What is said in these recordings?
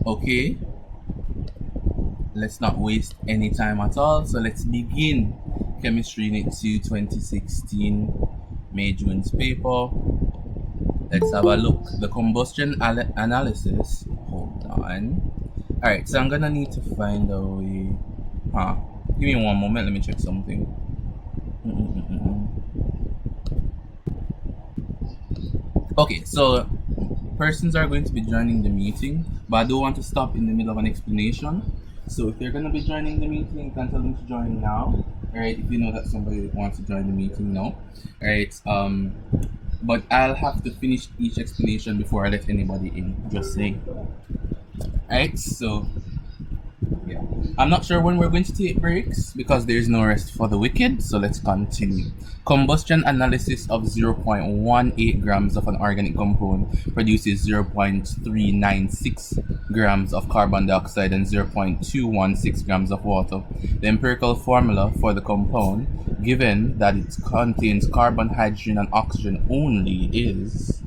Okay, let's not waste any time at all. So let's begin Chemistry Unit 2 2016 May June's paper. Let's have a look. The combustion analysis. Hold on. Alright, so I'm gonna need to find a way. Give me one moment, let me check something. Okay, so persons are going to be joining the meeting, but I don't want to stop in the middle of an explanation. So if you're going to be joining the meeting, you can tell them to join now. Alright, if you know that somebody wants to join the meeting now. Alright, but I'll have to finish each explanation before I let anybody in, just saying. Alright, so yeah, I'm not sure when we're going to take breaks because there's no rest for the wicked, so let's continue. Combustion analysis of 0.18 grams of an organic compound produces 0.396 grams of carbon dioxide and 0.216 grams of water. The empirical formula for the compound, given that it contains carbon, hydrogen, and oxygen only, is...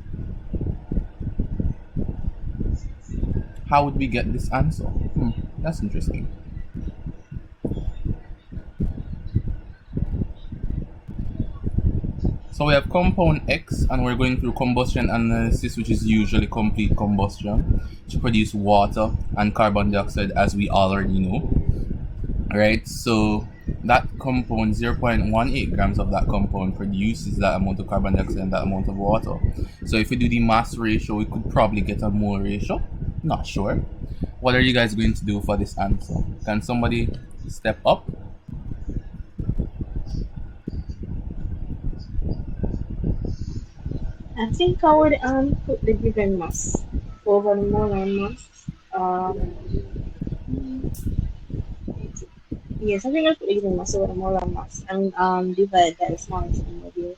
How would we get this answer? That's interesting. So we have compound X, and we're going through combustion analysis, which is usually complete combustion, to produce water and carbon dioxide, as we already know. Alright, so that compound, 0.18 grams of that compound produces that amount of carbon dioxide and that amount of water. So if we do the mass ratio, we could probably get a mole ratio. Not sure. What are you guys going to do for this answer? Can somebody step up? I think I would put the given mass over the molar mass. Yes, I think I'll put the given mass over the molar mass and divide by the smallest number here.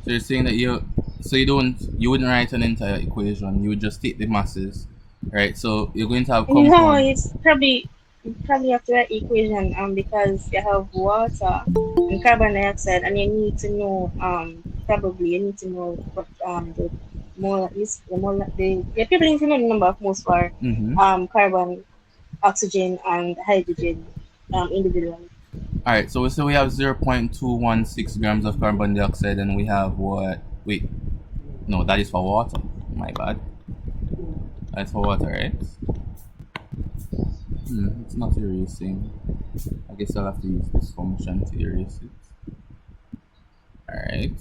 So you're saying that you wouldn't write an entire equation, you would just take the masses, right? So you're going to have compound. No, it's probably have to write equation because you have water and carbon dioxide, and you need to know probably you need to know what the molar is people need to know the number of moles for carbon, oxygen, and hydrogen individually. Alright, so we have 0.216 grams of carbon dioxide, and we have what? Wait, no, that is for water. My bad. That's for water, right? It's not erasing. I guess I'll have to use this function to erase it. Alright.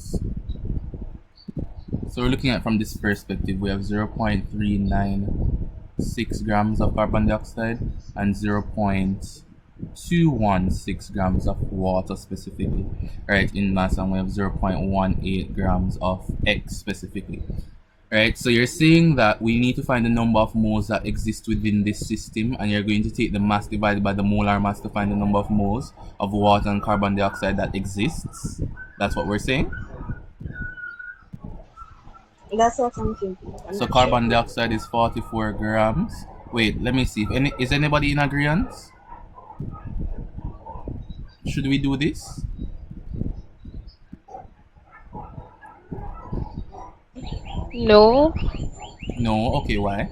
So we're looking at from this perspective, we have 0.396 grams of carbon dioxide and 0.216 grams of water specifically. Right, in mass, and we have 0.18 grams of X specifically. Right, so you're saying that we need to find the number of moles that exist within this system, and you're going to take the mass divided by the molar mass to find the number of moles of water and carbon dioxide that exists. That's what we're saying? That's what I'm thinking. So carbon dioxide is 44 grams. Wait, let me see. Is anybody in agreement? Should we do this? No. No? Okay, why?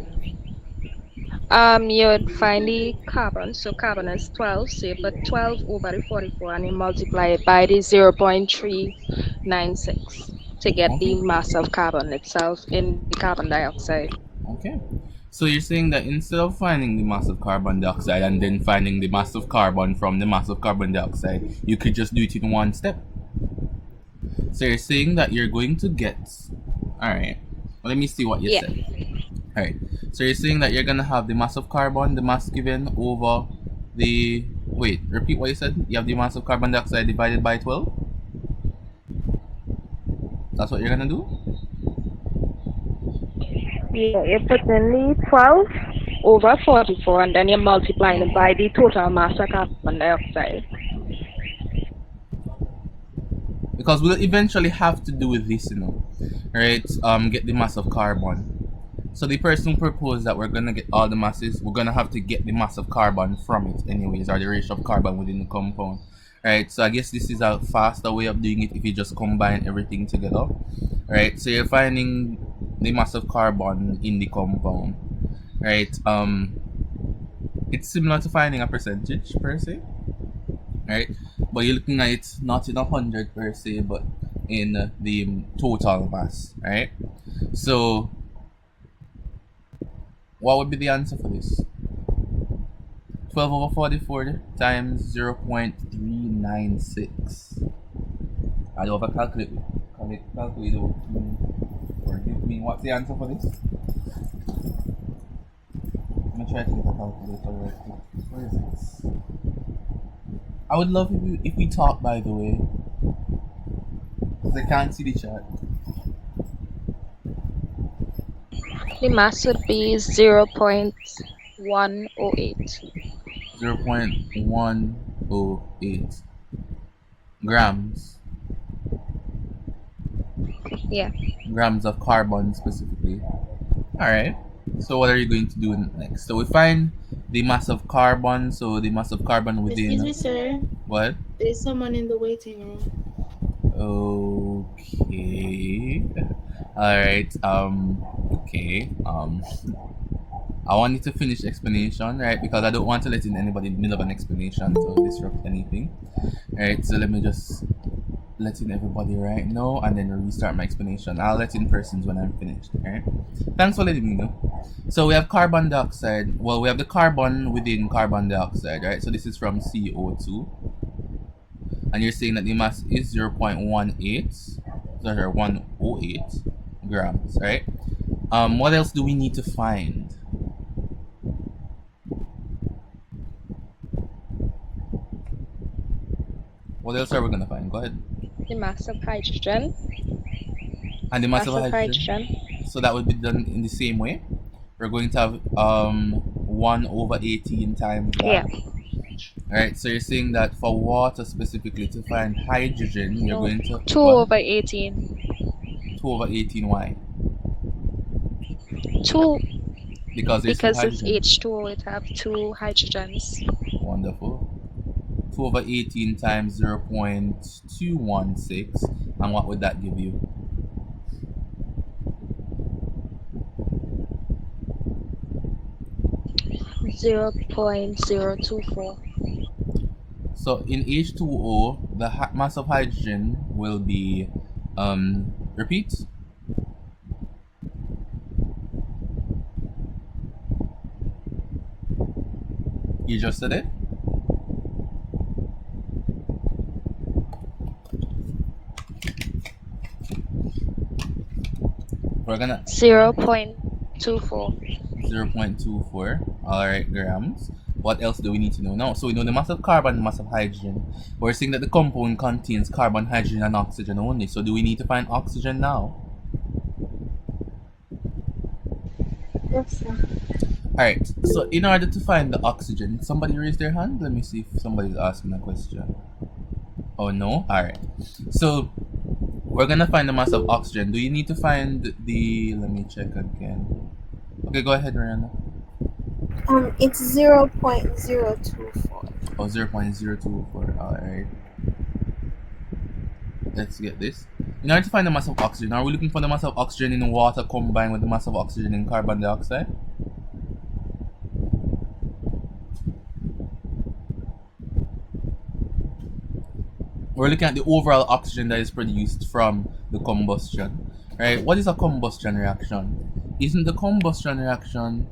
You would find the carbon. So carbon is 12. So you put 12 over the 44 and you multiply it by the 0.396 to get the mass of carbon itself in the carbon dioxide. Okay. So you're saying that instead of finding the mass of carbon dioxide and then finding the mass of carbon from the mass of carbon dioxide, you could just do it in one step. So you're saying that you're going to get... Alright. Well, let me see what you said. Alright. So you're saying that you're going to have the mass of carbon, the mass given over the... Wait, repeat what you said. You have the mass of carbon dioxide divided by 12? That's what you're going to do? Yeah, you put in the 12 over 44 and then you're multiplying it by the total mass of carbon dioxide. Because we'll eventually have to do with this, you know, right? Get the mass of carbon. So the person who proposed that we're gonna get all the masses, we're gonna have to get the mass of carbon from it anyways, or the ratio of carbon within the compound, right? So I guess this is a faster way of doing it if you just combine everything together, right? So you're finding the mass of carbon in the compound, right? it's similar to finding a percentage per se, right? But you're looking at it not in 100 per se, but in the total mass, right? So what would be the answer for this? 12 over 44 times 0.396. I'll over calculate calculate or give me what's the answer for this? I'm gonna try to get a calculator right quick. Where is it? I would love if we talk, by the way, because I can't see the chat. The mass would be 0.108. 0.108 grams. Yeah. Grams of carbon specifically. Alright. So what are you going to do next? So we find the mass of carbon, so the mass of carbon within. Excuse me, sir. What? There's someone in the waiting room. Okay. Alright. Okay. I want you to finish explanation, right? Because I don't want to let in anybody in the middle of an explanation to disrupt anything. Alright, so let me just let in everybody right now and then restart my explanation. I'll let in persons when I'm finished. Alright. Thanks for letting me know. So we have carbon dioxide. Well, we have the carbon within carbon dioxide, right? So this is from CO2. And you're saying that the mass is 0.18, sorry, 108 grams, right? What else do we need to find? What else are we gonna find? Go ahead. The mass of hydrogen. And the mass of hydrogen. So that would be done in the same way. We're going to have 1 over 18 times that. Yeah. Alright, so you're saying that for water specifically to find hydrogen, you're going to 2 over 18. 2 over 18, why? 2 because it's H2O, it have 2 hydrogens. Wonderful. 2 over 18 times 0.216, and what would that give you? Zero 0.024. So in H2O, the mass of hydrogen will be, repeat. You just said it? We're gonna 0.24. 0.24. Alright, grams. What else do we need to know now? So we know the mass of carbon, the mass of hydrogen. We're saying that the compound contains carbon, hydrogen, and oxygen only. So do we need to find oxygen now? Yes, sir. Alright, so in order to find the oxygen, somebody raise their hand? Let me see if somebody's asking a question. Oh no? Alright. So we're gonna find the mass of oxygen. Do you need to find the... Let me check again. Okay, go ahead, Rihanna. It's 0.024. Oh, 0.024. Alright. Let's get this. In order to find the mass of oxygen, are we looking for the mass of oxygen in water combined with the mass of oxygen in carbon dioxide? We're looking at the overall oxygen that is produced from the combustion. Right? What is a combustion reaction? Isn't the combustion reaction...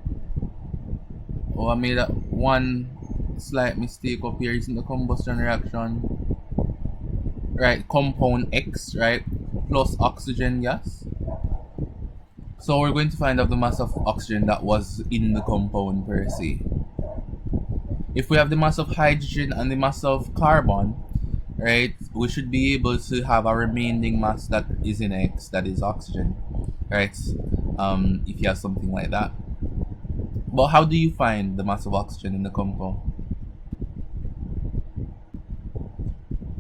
Oh, I made one slight mistake up here. Isn't the combustion reaction... Right, compound X, right? Plus oxygen gas. So we're going to find out the mass of oxygen that was in the compound per se. If we have the mass of hydrogen and the mass of carbon, right, we should be able to have a remaining mass that is in X, that is oxygen, right? If you have something like that. But how do you find the mass of oxygen in the compound?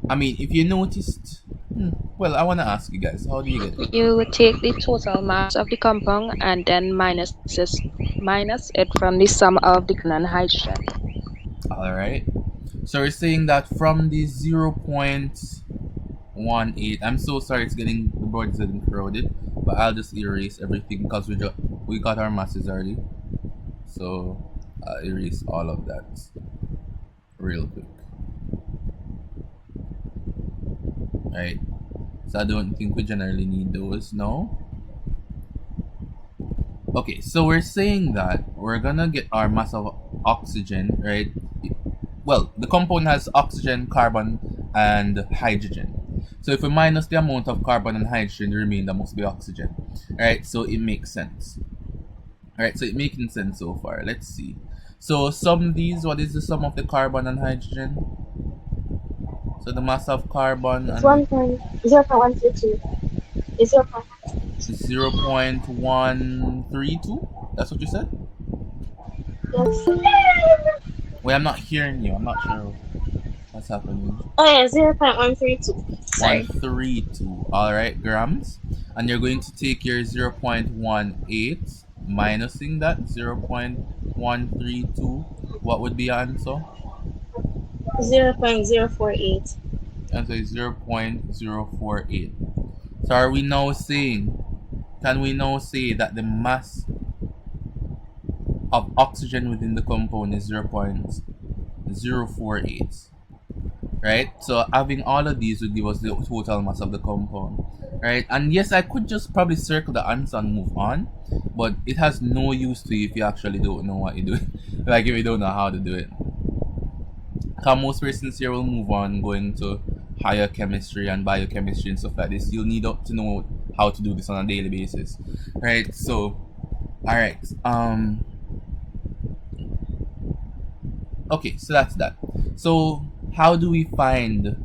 I mean, if you noticed, well, I want to ask you guys, how do you get it? You would take the total mass of the compound and then minus it from the sum of the carbon and hydrogen. Alright. So we're saying that from the 0.18, I'm so sorry, the board is getting crowded, but I'll just erase everything because we got our masses already. So erase all of that real quick. Right, so I don't think we generally need those now. Okay, so we're saying that we're gonna get our mass of oxygen, right? Well, the compound has oxygen, carbon, and hydrogen. So if we minus the amount of carbon and hydrogen, the remainder must be oxygen. Alright, so it makes sense. Alright, so it's making sense so far. Let's see. So sum these, what is the sum of the carbon and hydrogen? So the mass of carbon It's and 1.0.132. It's 0.132? That's what you said? yes. Wait, I'm not hearing you. I'm not sure what's happening. Oh yeah, 0.132. Sorry. 132. All right, grams. And you're going to take your 0.18, minusing that 0.132. What would be your answer? 0.048. Answer is 0.048. So are we now saying, can we now say that the mass of oxygen within the compound is 0.048? Right? So having all of these would give us the total mass of the compound. Right? And yes, I could just probably circle the answer and move on, but it has no use to you if you actually don't know what you're doing. Like if you don't know how to do it. Because most persons here will move on going to higher chemistry and biochemistry and stuff like this. You'll need to know how to do this on a daily basis. Right? So alright. Okay, so that's that. So how do we find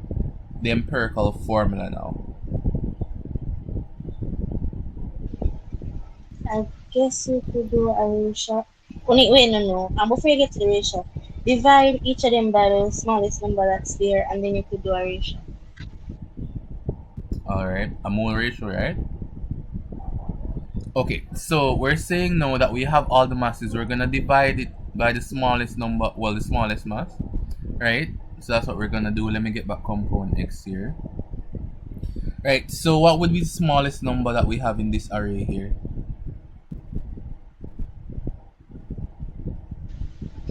the empirical formula now? I guess you could do a ratio. Wait, no. Before you get to the ratio, divide each of them by the smallest number that's there, and then you could do a ratio. Alright, a mole ratio, right? Okay, so we're saying now that we have all the masses, we're gonna divide it by the smallest number, well, the smallest mass, right? So that's what we're gonna do. Let me get back compound X here. Right, so what would be the smallest number that we have in this array here?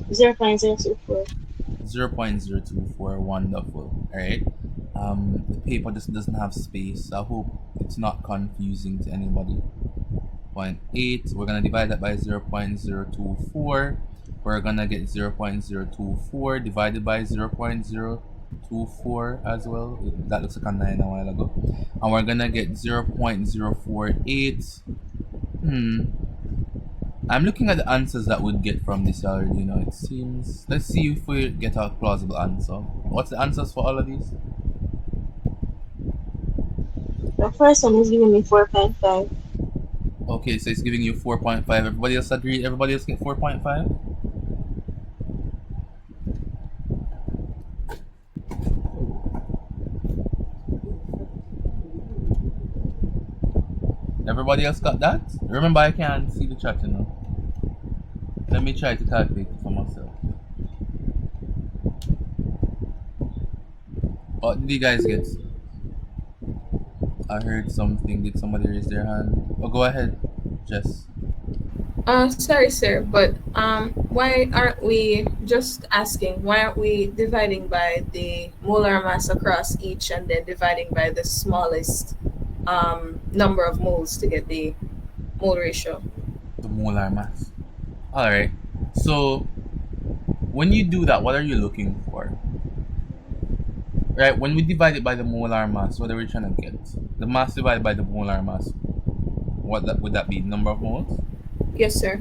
0.024. 0.024. Wonderful. Alright. The paper just doesn't have space. I hope it's not confusing to anybody. 0.8. We're gonna divide that by 0.024. We're gonna get 0.024 divided by 0.024 as well. That looks like a 9 a while ago. And we're gonna get 0.048. I'm looking at the answers that we'd get from this already, it seems. Let's see if we get a plausible answer. What's the answers for all of these? The first one is giving me 4.5. Okay, so it's giving you 4.5. Everybody else agree? Everybody else get 4.5? Everybody else got that? Remember, I can't see the chat, Let me try to calculate it for myself. What did you guys get? I heard something. Did somebody raise their hand? Oh, go ahead, Jess. Sorry, sir, but why aren't we just asking? Why aren't we dividing by the molar mass across each, and then dividing by the smallest number of moles to get the mole ratio? The molar mass. Alright. So when you do that, what are you looking for? Right, when we divide it by the molar mass, what are we trying to get? The mass divided by the molar mass. Would that be? Number of moles? Yes, sir.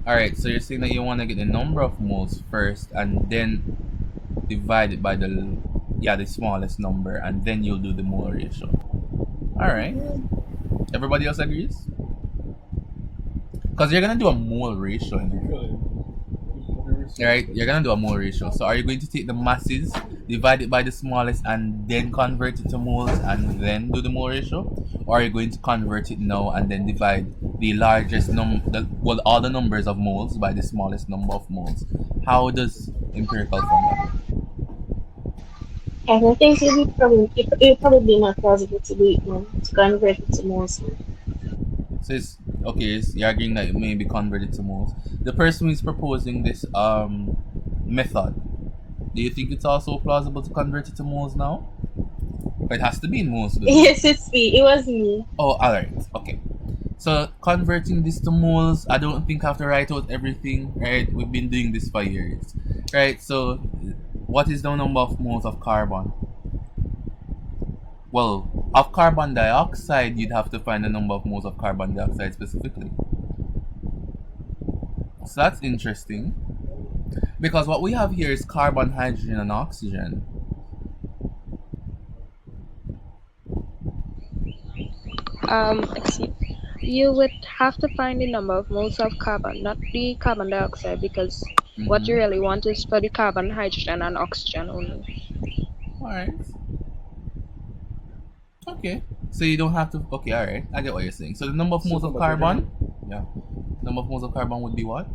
Alright, so you're saying that you want to get the number of moles first and then divide it by the smallest number, and then you'll do the mole ratio. Alright. Everybody else agrees? Because you're gonna do a mole ratio in here. Alright, you're gonna do a mole ratio. So are you going to take the masses, divide it by the smallest, and then convert it to moles and then do the mole ratio? Or are you going to convert it now and then divide the largest all the numbers of moles by the smallest number of moles? How does empirical formula? I think it would probably be more plausible to do it now, to convert it to moles. So it's Okay, so you're agreeing that it may be converted to moles. The person who is proposing this method, do you think it's also plausible to convert it to moles now? It has to be in moles to do Yes, this. it's me. It was me. Oh, alright. Okay. So converting this to moles, I don't think I have to write out everything, right? We've been doing this for years. Right, so what is the number of moles of carbon? Well, of carbon dioxide, you'd have to find the number of moles of carbon dioxide specifically. So that's interesting. Because what we have here is carbon, hydrogen, and oxygen. Excuse. You would have to find the number of moles of carbon, not the carbon dioxide, because what you Mm-hmm. really want is for the carbon, hydrogen, and oxygen only. Alright. Okay. So you don't have to. Okay, alright. I get what you're saying. So the number of moles of carbon. Yeah. Number of moles of carbon would be what?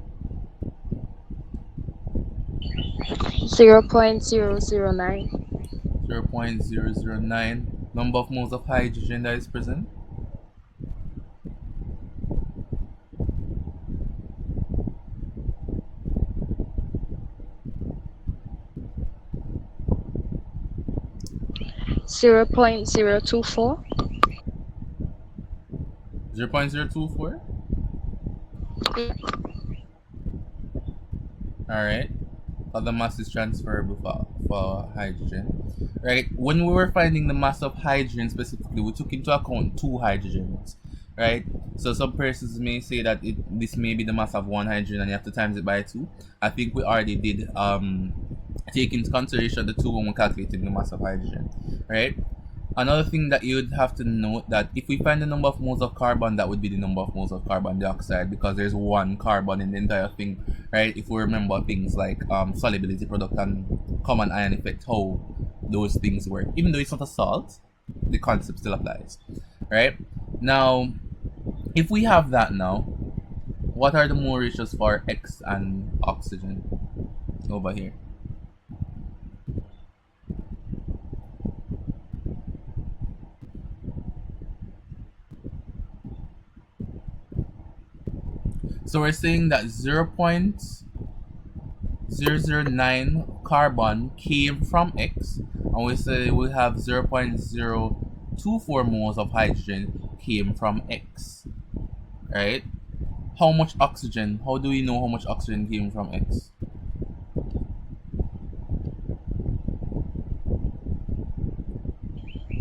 0.009. 0.009. Number of moles of hydrogen that is present. 0.024. 0.024. Alright. The mass is transferable for hydrogen. Right? When we were finding the mass of hydrogen specifically, we took into account two hydrogens. Right? So some persons may say that this may be the mass of one hydrogen and you have to times it by two. I think we already did take into consideration the two when we're calculating the mass of hydrogen. Right? Another thing that you'd have to note that if we find the number of moles of carbon, that would be the number of moles of carbon dioxide because there's one carbon in the entire thing, right? If we remember things like solubility product and common ion effect, how those things work. Even though it's not a salt, the concept still applies, right? Now, if we have that now, what are the mole ratios for X and oxygen over here? So we're saying that 0.009 carbon came from X, and we say we have 0.024 moles of hydrogen came from X, right? How much oxygen? How do we know how much oxygen came from X?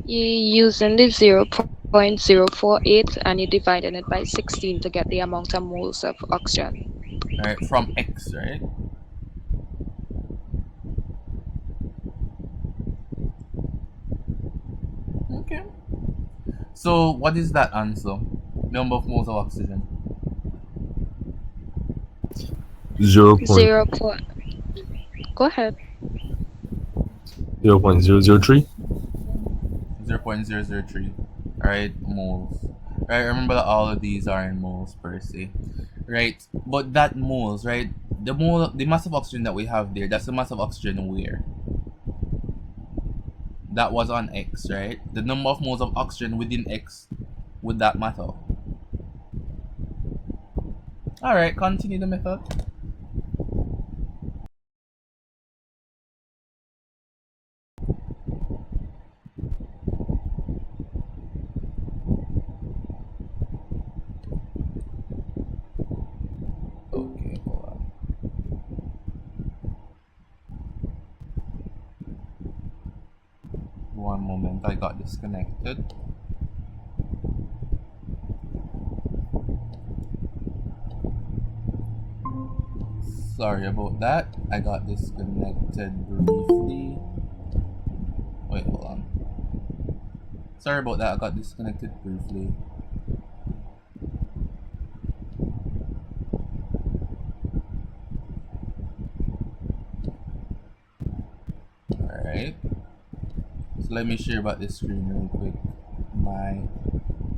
You're using the 0.048 and you're dividing it by 16 to get the amount of moles of oxygen. Right, from X, right? Okay. So what is that answer? Number of moles of oxygen. 0. Go ahead. 0.003. 0.003. Alright, moles. Right, remember that all of these are in moles per se. Right? But that moles, right? The mass of oxygen that we have there, that's the mass of oxygen where? That was on X, right? The number of moles of oxygen within X, would that matter? Alright, continue the method. Okay, hold on. One moment, I got disconnected. Sorry about that. I got disconnected briefly. Wait, hold on. Sorry about that. I got disconnected briefly. Alright. So let me share about this screen real quick. My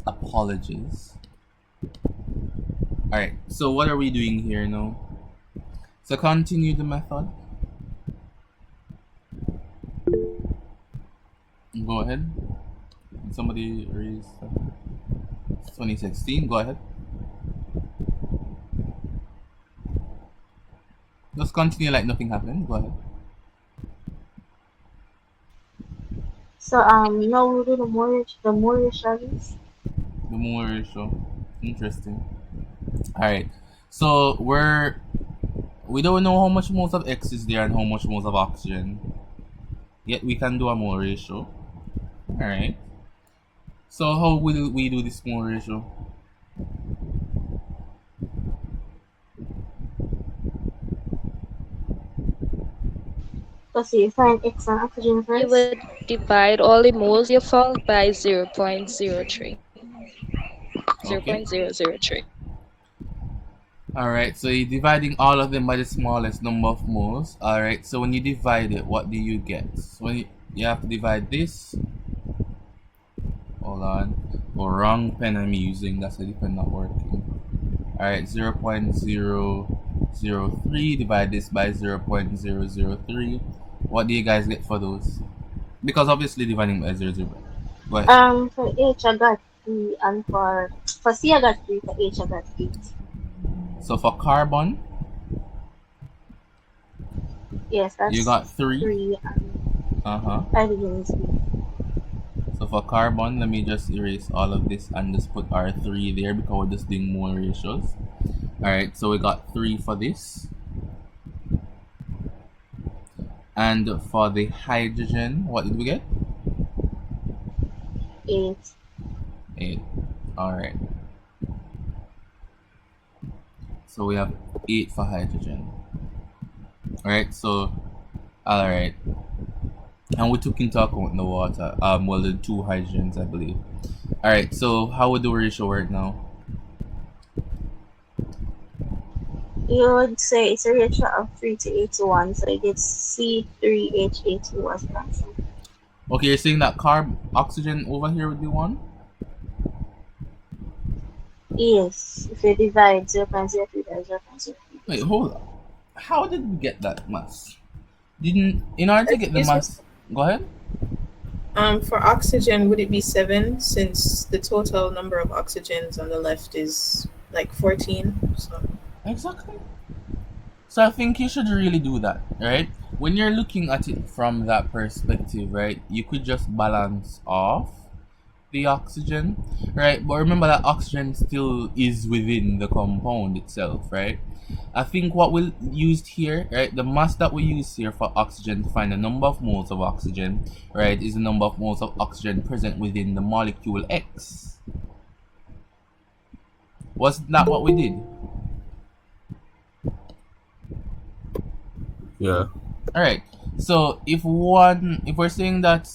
apologies. Alright, so what are we doing here now? So continue the method. Go ahead. Somebody raise 2016. Go ahead. Just continue like nothing happened. Go ahead. So now we do the more ratios. The more ratio. Interesting. Alright. So we don't know how much moles of X is there and how much moles of oxygen. Yet we can do a mole ratio. Alright. So how will we do this mole ratio? So you find X and oxygen You first. would divide all the moles you found by 0.03. Okay. 0.003. Alright, so you're dividing all of them by the smallest number of moles. Alright, so when you divide it, what do you get? So when you have to divide this. Hold on. Oh, wrong pen I'm using. That's why the pen not working. Alright, 0.003. Divide this by 0.003. What do you guys get for those? Because obviously dividing by 0. Go ahead. For H I got 3, and for C I got 3, for H I got 8. So for carbon, Yes, you that's got 3. 3, and Uh-huh. hydrogen is 8. So for carbon, let me just erase all of this and just put our 3 there because we're just doing more ratios. Alright, so we got 3 for this. And for the hydrogen, what did we get? 8. 8. Alright. So we have 8 for hydrogen. Alright, so alright. And we took into account the water. Well, the 2 hydrogens, I believe. Alright, so how would the ratio work now? You would say it's a ratio of 3 to 8 to 1, so it gets C3H8 as the answer. Okay, you're saying that oxygen over here would be 1? Yes, if you divide 0.03 by 0.03. Wait, hold on. How did we get that mass? In order to get the Excuse me. mass, go ahead. For oxygen, would it be 7 since the total number of oxygens on the left is like 14? So Exactly. So I think you should really do that, right? When you're looking at it from that perspective, right, you could just balance off the oxygen, right? But remember that oxygen still is within the compound itself, right? I think what we used here, right, the mass that we use here for oxygen to find the number of moles of oxygen, right, is the number of moles of oxygen present within the molecule X. Wasn't that what we did? Yeah. Alright, so if we're saying that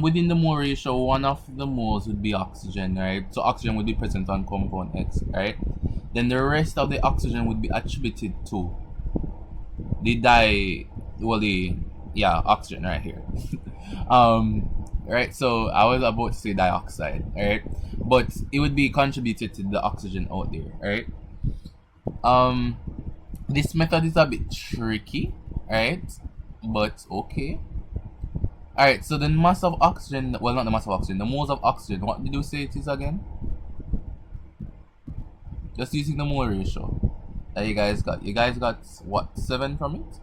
within the mole ratio, one of the moles would be oxygen, right? So oxygen would be present on compound X, right? Then the rest of the oxygen would be attributed to oxygen right here. Right, so I was about to say dioxide, right? But it would be contributed to the oxygen out there, right? This method is a bit tricky, right? But okay. Alright, so the mass of oxygen, well, not the mass of oxygen, the moles of oxygen, what did you say it is again? Just using the mole ratio that you guys got. You guys got what, 7 from it?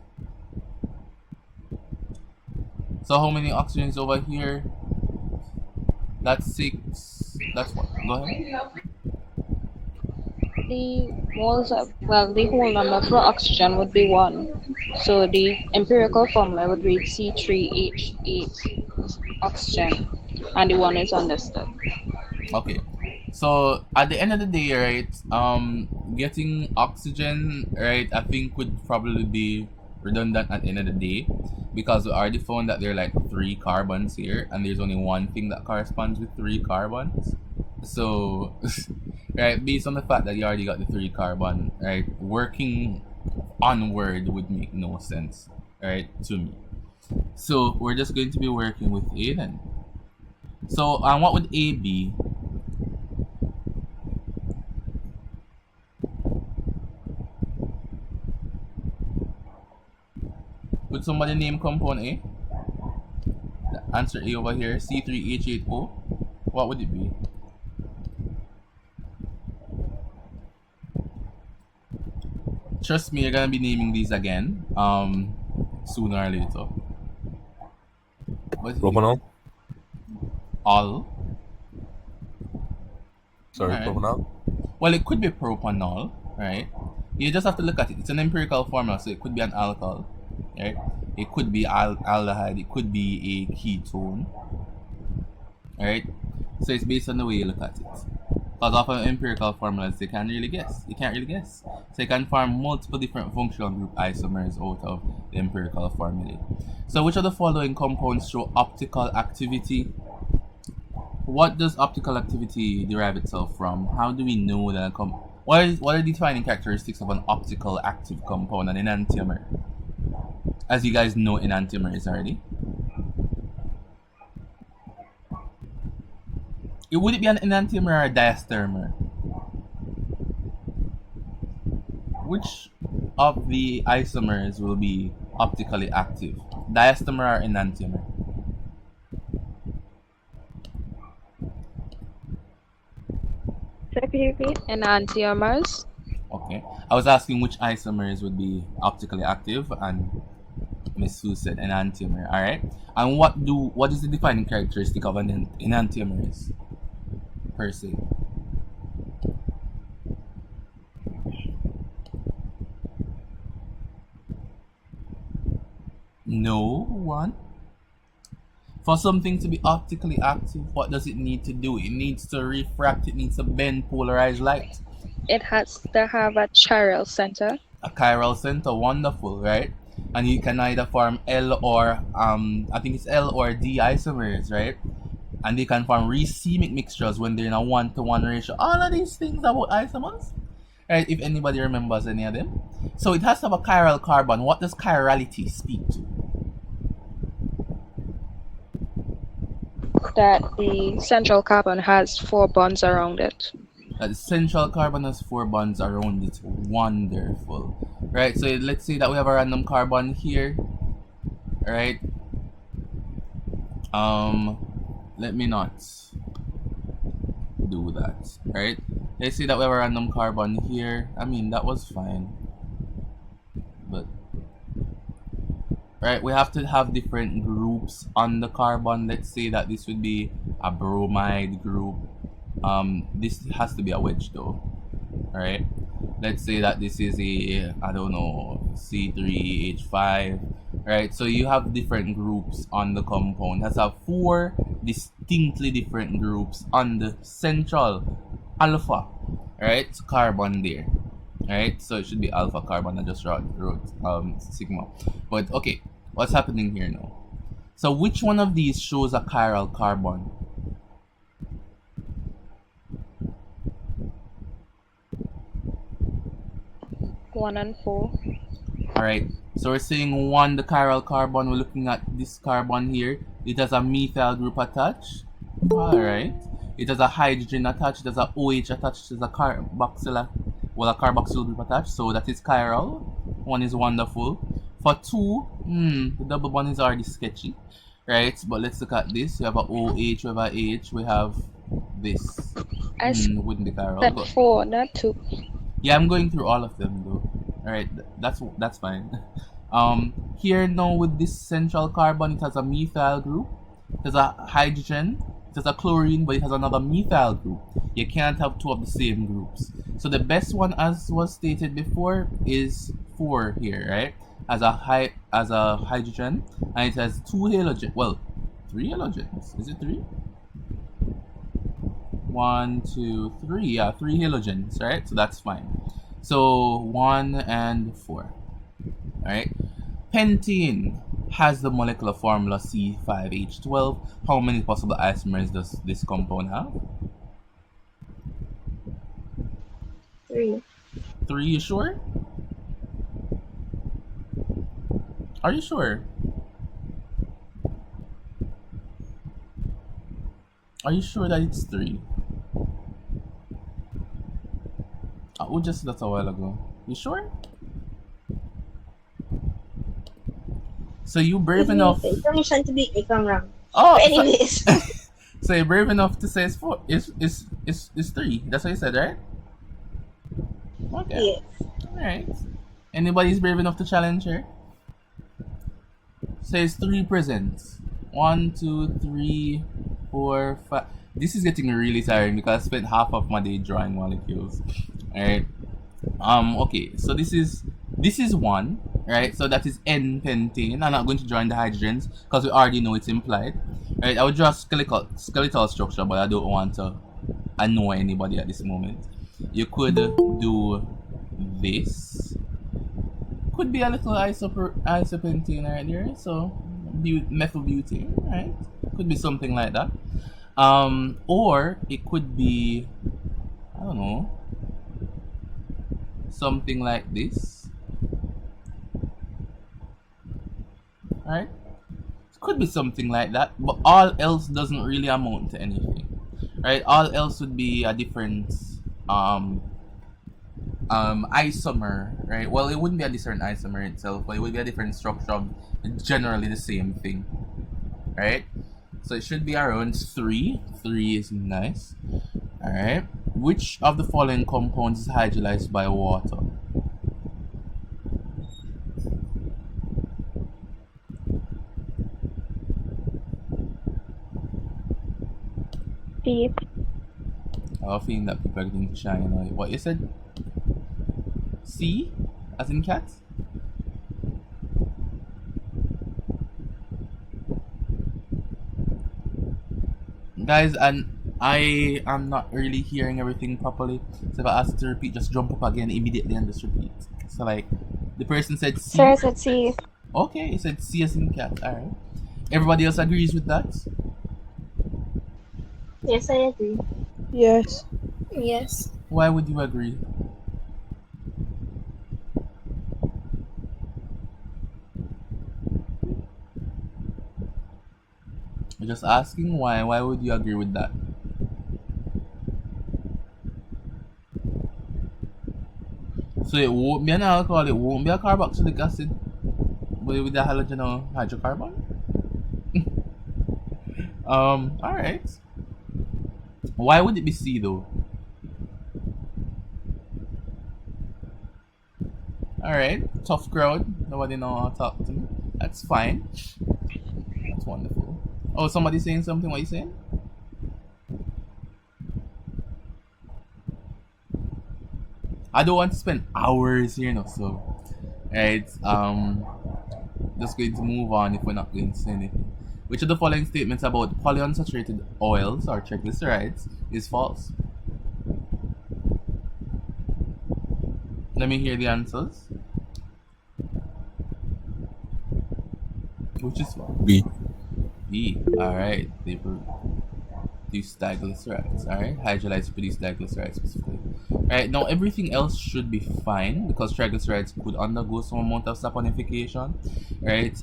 So how many oxygens over here? That's 6. That's what? Go ahead. The moles of, well, the whole number for oxygen would be 1. So the empirical formula would read C3H8 oxygen, and the 1 is understood. Okay. So at the end of the day, right, getting oxygen, right, I think would probably be redundant at the end of the day because we already found that there are like 3 carbons here and there's only one thing that corresponds with 3 carbons. So right, based on the fact that you already got the 3 carbon, right, working onward would make no sense, right, to me. So we're just going to be working with A then. So what would A be? Could somebody name compound A? The answer A over here, C3H8O. What would it be? trust me, you're gonna be naming these again. Sooner or later. But Propanol? all. Sorry, Alright. propanol? Well, it could be propanol, right? You just have to look at it. It's an empirical formula, so it could be an alcohol, right? It could be aldehyde. It could be a ketone, right? So it's based on the way you look at it. Because often empirical formulas, they can't really guess. You can't really guess. So you can form multiple different functional group isomers out of the empirical formulae. So which of the following compounds show optical activity? What does optical activity derive itself from? How do we know that what are the defining characteristics of an optical active compound, an enantiomer? As you guys know enantiomers already. Would it be an enantiomer or a diastereomer? Which of the isomers will be optically active? Diastereomer or enantiomer? So could you repeat? Enantiomers. Okay. I was asking which isomers would be optically active, and Miss Sue said enantiomer. Alright. And what is the defining characteristic of an enantiomer per se? No one. For something to be optically active, what does it need to do? It needs to refract, it needs to bend polarized light. It has to have a chiral center. A chiral center, wonderful, right? And you can either form L or I think it's L or D isomers, right? And they can form racemic mixtures when they're in a 1-to-1 ratio. All of these things about isomers, right? If anybody remembers any of them. So it has to have a chiral carbon. What does chirality speak to? That the central carbon has 4 bonds around it. The central carbon has 4 bonds around it. Wonderful. Right, so let's say that we have a random carbon here. Right. Let me not do that. Right. Let's say that we have a random carbon here. I mean, that was fine. But right, we have to have different groups on the carbon. Let's say that this would be a bromide group. This has to be a wedge though. Alright, let's say that this is a, I don't know, C3H5. Right, so you have different groups on the compound. It has 4 distinctly different groups on the central alpha, right, carbon there. Right, so it should be alpha carbon. I just wrote sigma. But okay, what's happening here now? So which one of these shows a chiral carbon? One and 4. Alright, so we're saying 1, the chiral carbon. We're looking at this carbon here. It has a methyl group attached. Alright, it has a hydrogen attached. It has a OH attached. It has a carboxyl group attached. So that is chiral. 1 is wonderful. For 2, the double bond is already sketchy. Right, but let's look at this. We have a OH, we have a H, we have this. Wouldn't be chiral. That 4, not 2. Yeah, I'm going through all of them though. Alright, that's fine. Here now with this central carbon, it has a methyl group. It has a hydrogen. It has a chlorine, but it has another methyl group. You can't have 2 of the same groups. So the best one, as was stated before, is 4 here, right? As a hydrogen, and it has 2 halogens. Well, 3 halogens. Is it 3? 1, 2, 3. Yeah, 3 halogens, right? So that's fine. So 1 and 4. Alright. Pentane has the molecular formula C5H12. How many possible isomers does this compound have? 3. 3, you sure? Are you sure? Are you sure that it's 3? We just said that a while ago. You sure? So you brave enough? Information to be if I'm wrong. Oh, But anyways. so you're brave enough to say it's 4. It's 3. That's what you said, right? Okay. Yes. Alright. Anybody's brave enough to challenge her? Says 3 presents. 1, 2, 3, 4, 5. This is getting really tiring because I spent half of my day drawing molecules. Alright. Okay, so this is one, right? So that is N-pentane. I'm not going to join the hydrogens because we already know it's implied. Right, I would draw skeletal structure, but I don't want to annoy anybody at this moment. You could do this. Could be a little isopentane right there, so methyl butane, right? Could be something like that. Or it could be, I don't know, something like this. Alright? It could be something like that, but all else doesn't really amount to anything. Right? All else would be a different isomer, right? Well, it wouldn't be a different isomer itself, but it would be a different structure of generally the same thing. Right? So it should be around 3. 3 is nice. Alright. Which of the following compounds is hydrolyzed by water? C. I have a feeling that people are getting shy and what you said? C? As in cat? Guys, and I am not really hearing everything properly. So if I ask you to repeat, just jump up again immediately and just repeat. So like, the person said C. Sir said C. Okay, he said C as in cat. Alright. Everybody else agrees with that? Yes, I agree. Yes. Yes. Why would you agree? I'm just asking why. Why would you agree with that? So it won't be an alcohol, it won't be a carboxylic acid, but with the halogen or hydrocarbon? Alright. Why would it be C though? Alright, tough crowd. Nobody know how to talk to me. That's fine. That's wonderful. Oh, somebody saying something? What are you saying? I don't want to spend hours here now, so right. Just going to move on if we're not going to say anything. Which of the following statements about polyunsaturated oils or triglycerides is false? Let me hear the answers. Which is false? B. B. Alright. They produce diglycerides. Alright. Hydrolyze produce diglycerides specifically. Alright, now everything else should be fine because triglycerides could undergo some amount of saponification. Right?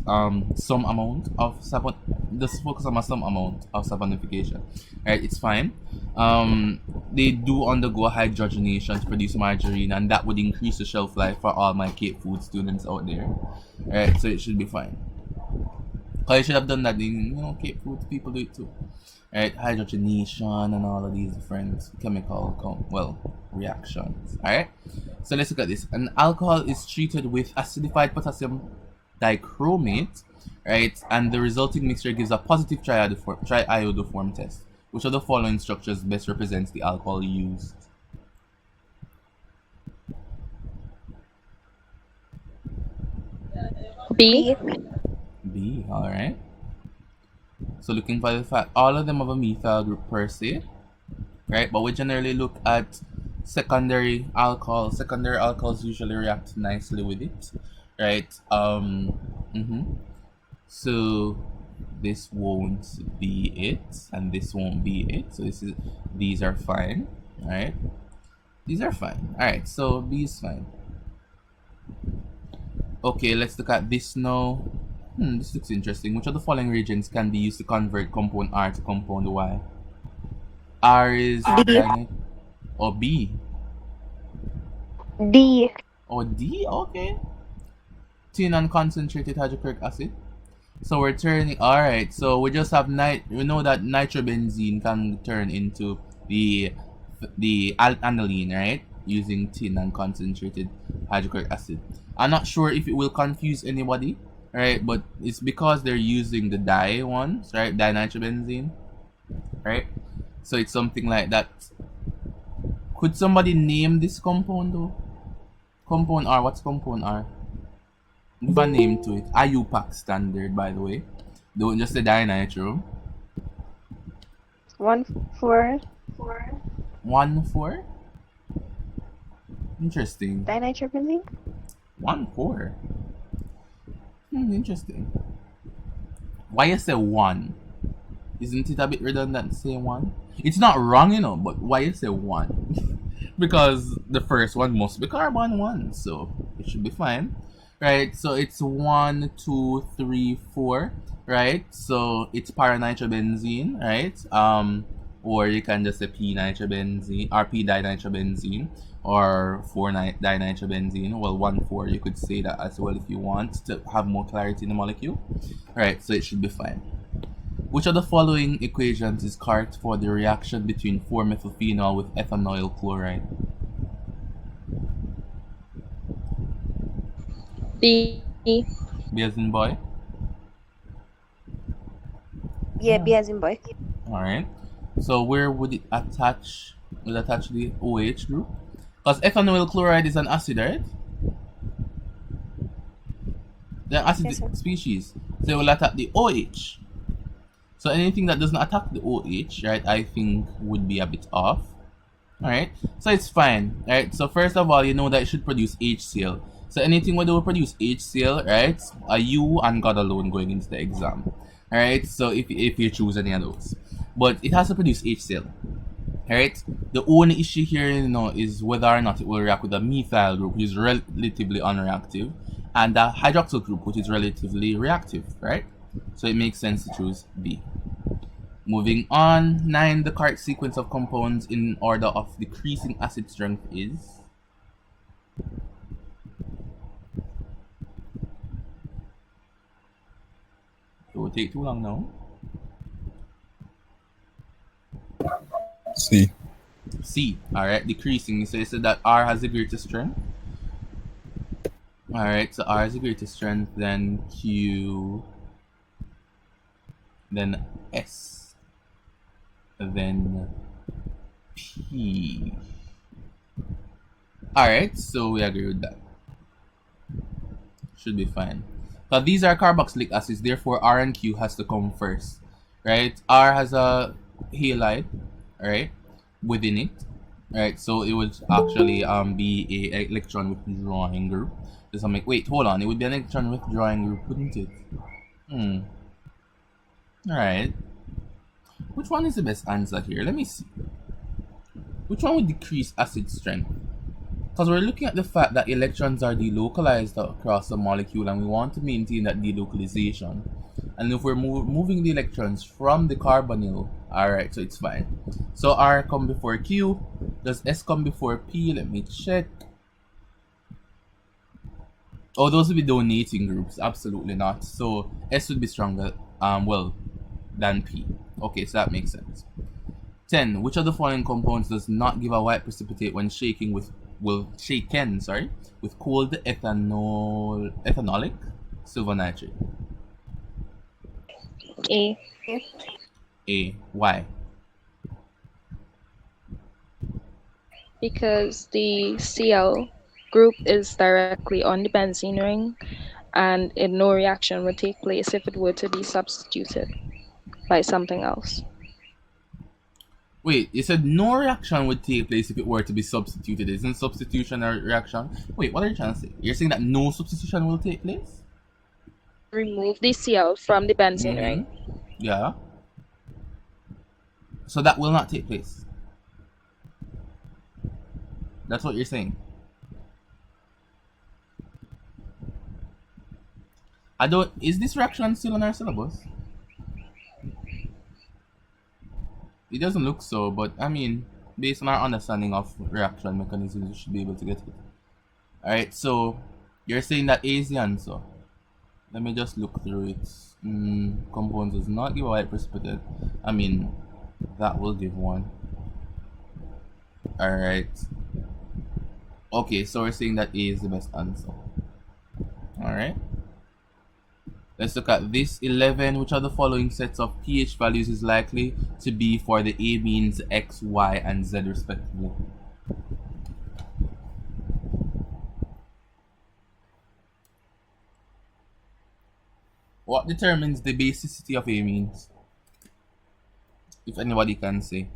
Some amount of just focus on some amount of saponification. Right, it's fine. They do undergo hydrogenation to produce margarine, and that would increase the shelf life for all my Cape food students out there. Right, so it should be fine. I should have done that in, Cape food people do it too. Right, hydrogenation and all of these different chemical reactions. Alright, so let's look at this. An alcohol is treated with acidified potassium dichromate, right, and the resulting mixture gives a positive triiodoform test. Which of the following structures best represents the alcohol used? B. B, alright. So looking for the fact all of them have a methyl group per se, right? But we generally look at secondary alcohols. Secondary alcohols usually react nicely with it, right? So this won't be it, and this won't be it. So these are fine, right? These are fine. Alright, so B is fine. Okay, let's look at this now. This looks interesting. Which of the following reagents can be used to convert compound R to compound Y? R is organic. Or B? D. Or D? Okay. Tin and concentrated hydrochloric acid. So we're turning. Alright, so we just have we know that nitrobenzene can turn into the aniline, right? using tin and concentrated hydrochloric acid. I'm not sure if it will confuse anybody, right? But it's because they're using the di ones, right? Dinitrobenzene, right? So it's something like that. Could somebody name this compound though? Compound R, what's compound R? Give a name to it. IUPAC standard, by the way. Don't just say dinitro. 1,4 1,4? Interesting. dinitrobenzene. 1,4. Interesting. Why you say 1? Isn't it a bit redundant to say 1? It's not wrong, you know, but why you say 1? Because the first one must be carbon 1, so it should be fine. Right, so it's 1, 2, 3, 4, right? So it's paranitrobenzene, right? Or you can just say p-nitrobenzene or p-dinitrobenzene or 4-dinitrobenzene. Well, 1,4, you could say that as well if you want to have more clarity in the molecule. Right, so it should be fine. Which of the following equations is correct for the reaction between 4-methylphenol with ethanol chloride? B. B as in boy? Yeah, B as in boy. Alright. So where would it attach? Will attach the OH group? Because ethanol chloride is an acid, right? They're acidic Yes, sir. species. So it will attack the OH. So anything that doesn't attack the OH, right, I think would be a bit off. Alright, so it's fine. Alright, so first of all, you know that it should produce HCl. So anything where they will produce HCl, right, you and God alone going into the exam. Alright, so if you choose any of those. But it has to produce HCl. Alright, the only issue here, you know, is whether or not it will react with a methyl group, which is relatively unreactive, and a hydroxyl group, which is relatively reactive, right? So it makes sense to choose B. Moving on, 9. The correct sequence of compounds in order of decreasing acid strength is... It will take too long now. C. C. Alright, decreasing. So you said that R has the greatest strength. Alright, so R has the greatest strength, then Q, then S, then P. Alright, so we agree with that. Should be fine. But these are carboxylic acids, therefore R and Q has to come first. Right? R has a halide, right, within it. Right, so it would actually be a electron withdrawing group. Wait, hold on, it would be an electron withdrawing group, wouldn't it? Alright. Which one is the best answer here? Let me see. Which one would decrease acid strength? Because we're looking at the fact that electrons are delocalized across the molecule and we want to maintain that delocalization. And if we're moving the electrons from the carbonyl, alright, so it's fine. So R come before Q. Does S come before P? Let me check. Oh, those would be donating groups. Absolutely not. So S would be stronger, than P. Okay, so that makes sense. 10. Which of the following compounds does not give a white precipitate when shaken with cold ethanolic silver nitrate? A. A. Why? Because the Cl group is directly on the benzene ring, and no reaction would take place if it were to be substituted by something else. Wait, you said no reaction would take place if it were to be substituted. Isn't substitution a reaction? Wait, what are you trying to say? You're saying that no substitution will take place? Remove the Cl from the benzene ring. Yeah. So that will not take place. That's what you're saying. Is this reaction still on our syllabus? It doesn't look so, but I mean, based on our understanding of reaction mechanisms, we should be able to get it. Alright, so you're saying that A is the answer. Let me just look through it. Compounds does not give a white precipitate. I mean, that will give one. Alright. Okay, so we're saying that A is the best answer. Alright. Let's look at this 11. Which of the following sets of pH values is likely to be for the amines X, Y, and Z respectively? What determines the basicity of amines? If anybody can say.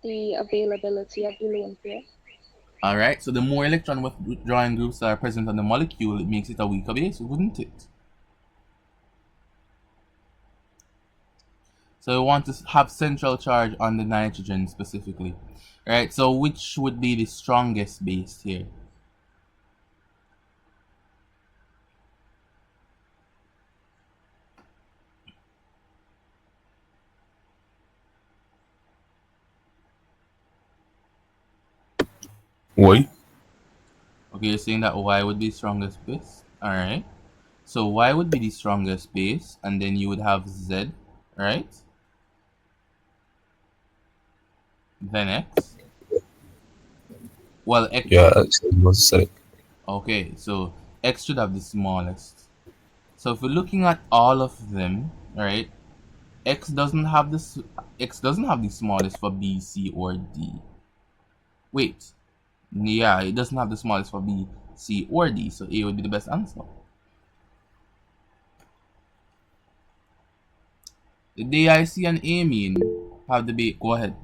The availability of the lone pair. Alright, so the more electron withdrawing groups that are present on the molecule, it makes it a weaker base, wouldn't it? So we want to have central charge on the nitrogen specifically. Right, so which would be the strongest base here? Why? Okay, you're saying that Y would be strongest base. Alright. So Y would be the strongest base, and then you would have Z, right? Then X. Well, X. Yeah, it was correct. Okay, so X should have the smallest. So if we're looking at all of them, right? X doesn't have the smallest for B, C, or D. Wait, yeah, it doesn't have the smallest for B, C, or D. So A would be the best answer. The DIC and amine have the base. Go ahead.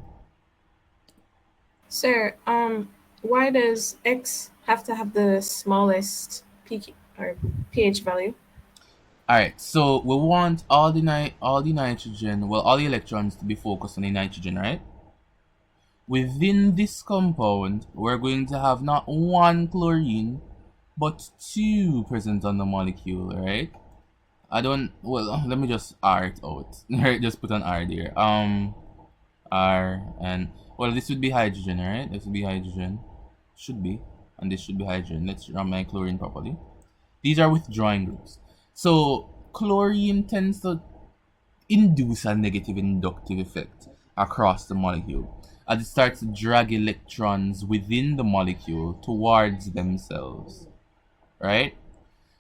Sir, why does X have to have the smallest peak or pH value? All right, so we want all the nitrogen, well, all the electrons to be focused on the nitrogen, right? Within this compound, we're going to have not one chlorine, but two present on the molecule, right? Let me just R it out. Right, just put an R there. R and, well, this would be hydrogen, right? This would be hydrogen. Should be. And this should be hydrogen. Let's run my chlorine properly. These are withdrawing groups. So chlorine tends to induce a negative inductive effect across the molecule as it starts to drag electrons within the molecule towards themselves, right?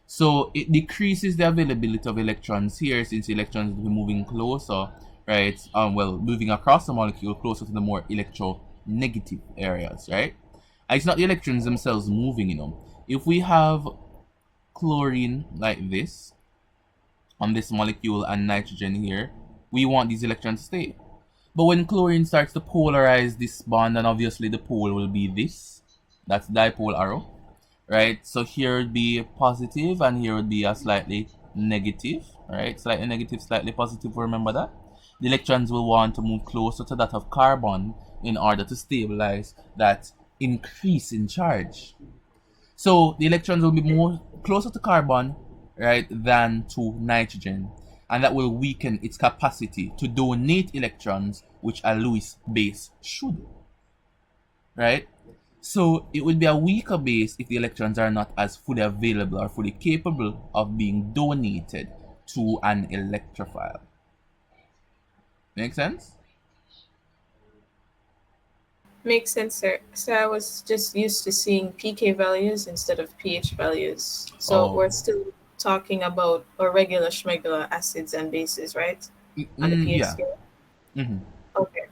So it decreases the availability of electrons here, since electrons will be moving closer, right? Moving across the molecule closer to the more electronegative areas, right? And it's not the electrons themselves moving, If we have chlorine like this on this molecule and nitrogen here, we want these electrons to stay. But when chlorine starts to polarize this bond, and obviously the pole will be this, that's dipole arrow, right? So here would be positive, and here would be a slightly negative, right? Slightly negative, slightly positive, remember that? The electrons will want to move closer to that of carbon in order to stabilize that increase in charge. So the electrons will be more closer to carbon, right, than to nitrogen, and that will weaken its capacity to donate electrons, which a Lewis base should, right? So it would be a weaker base if the electrons are not as fully available or fully capable of being donated to an electrophile. Make sense? Makes sense, sir. So I was just used to seeing pK values instead of pH values. So we're Oh, still talking about our regular schmegular acids and bases, right? On the pH yeah. scale. Mm-hmm. Okay.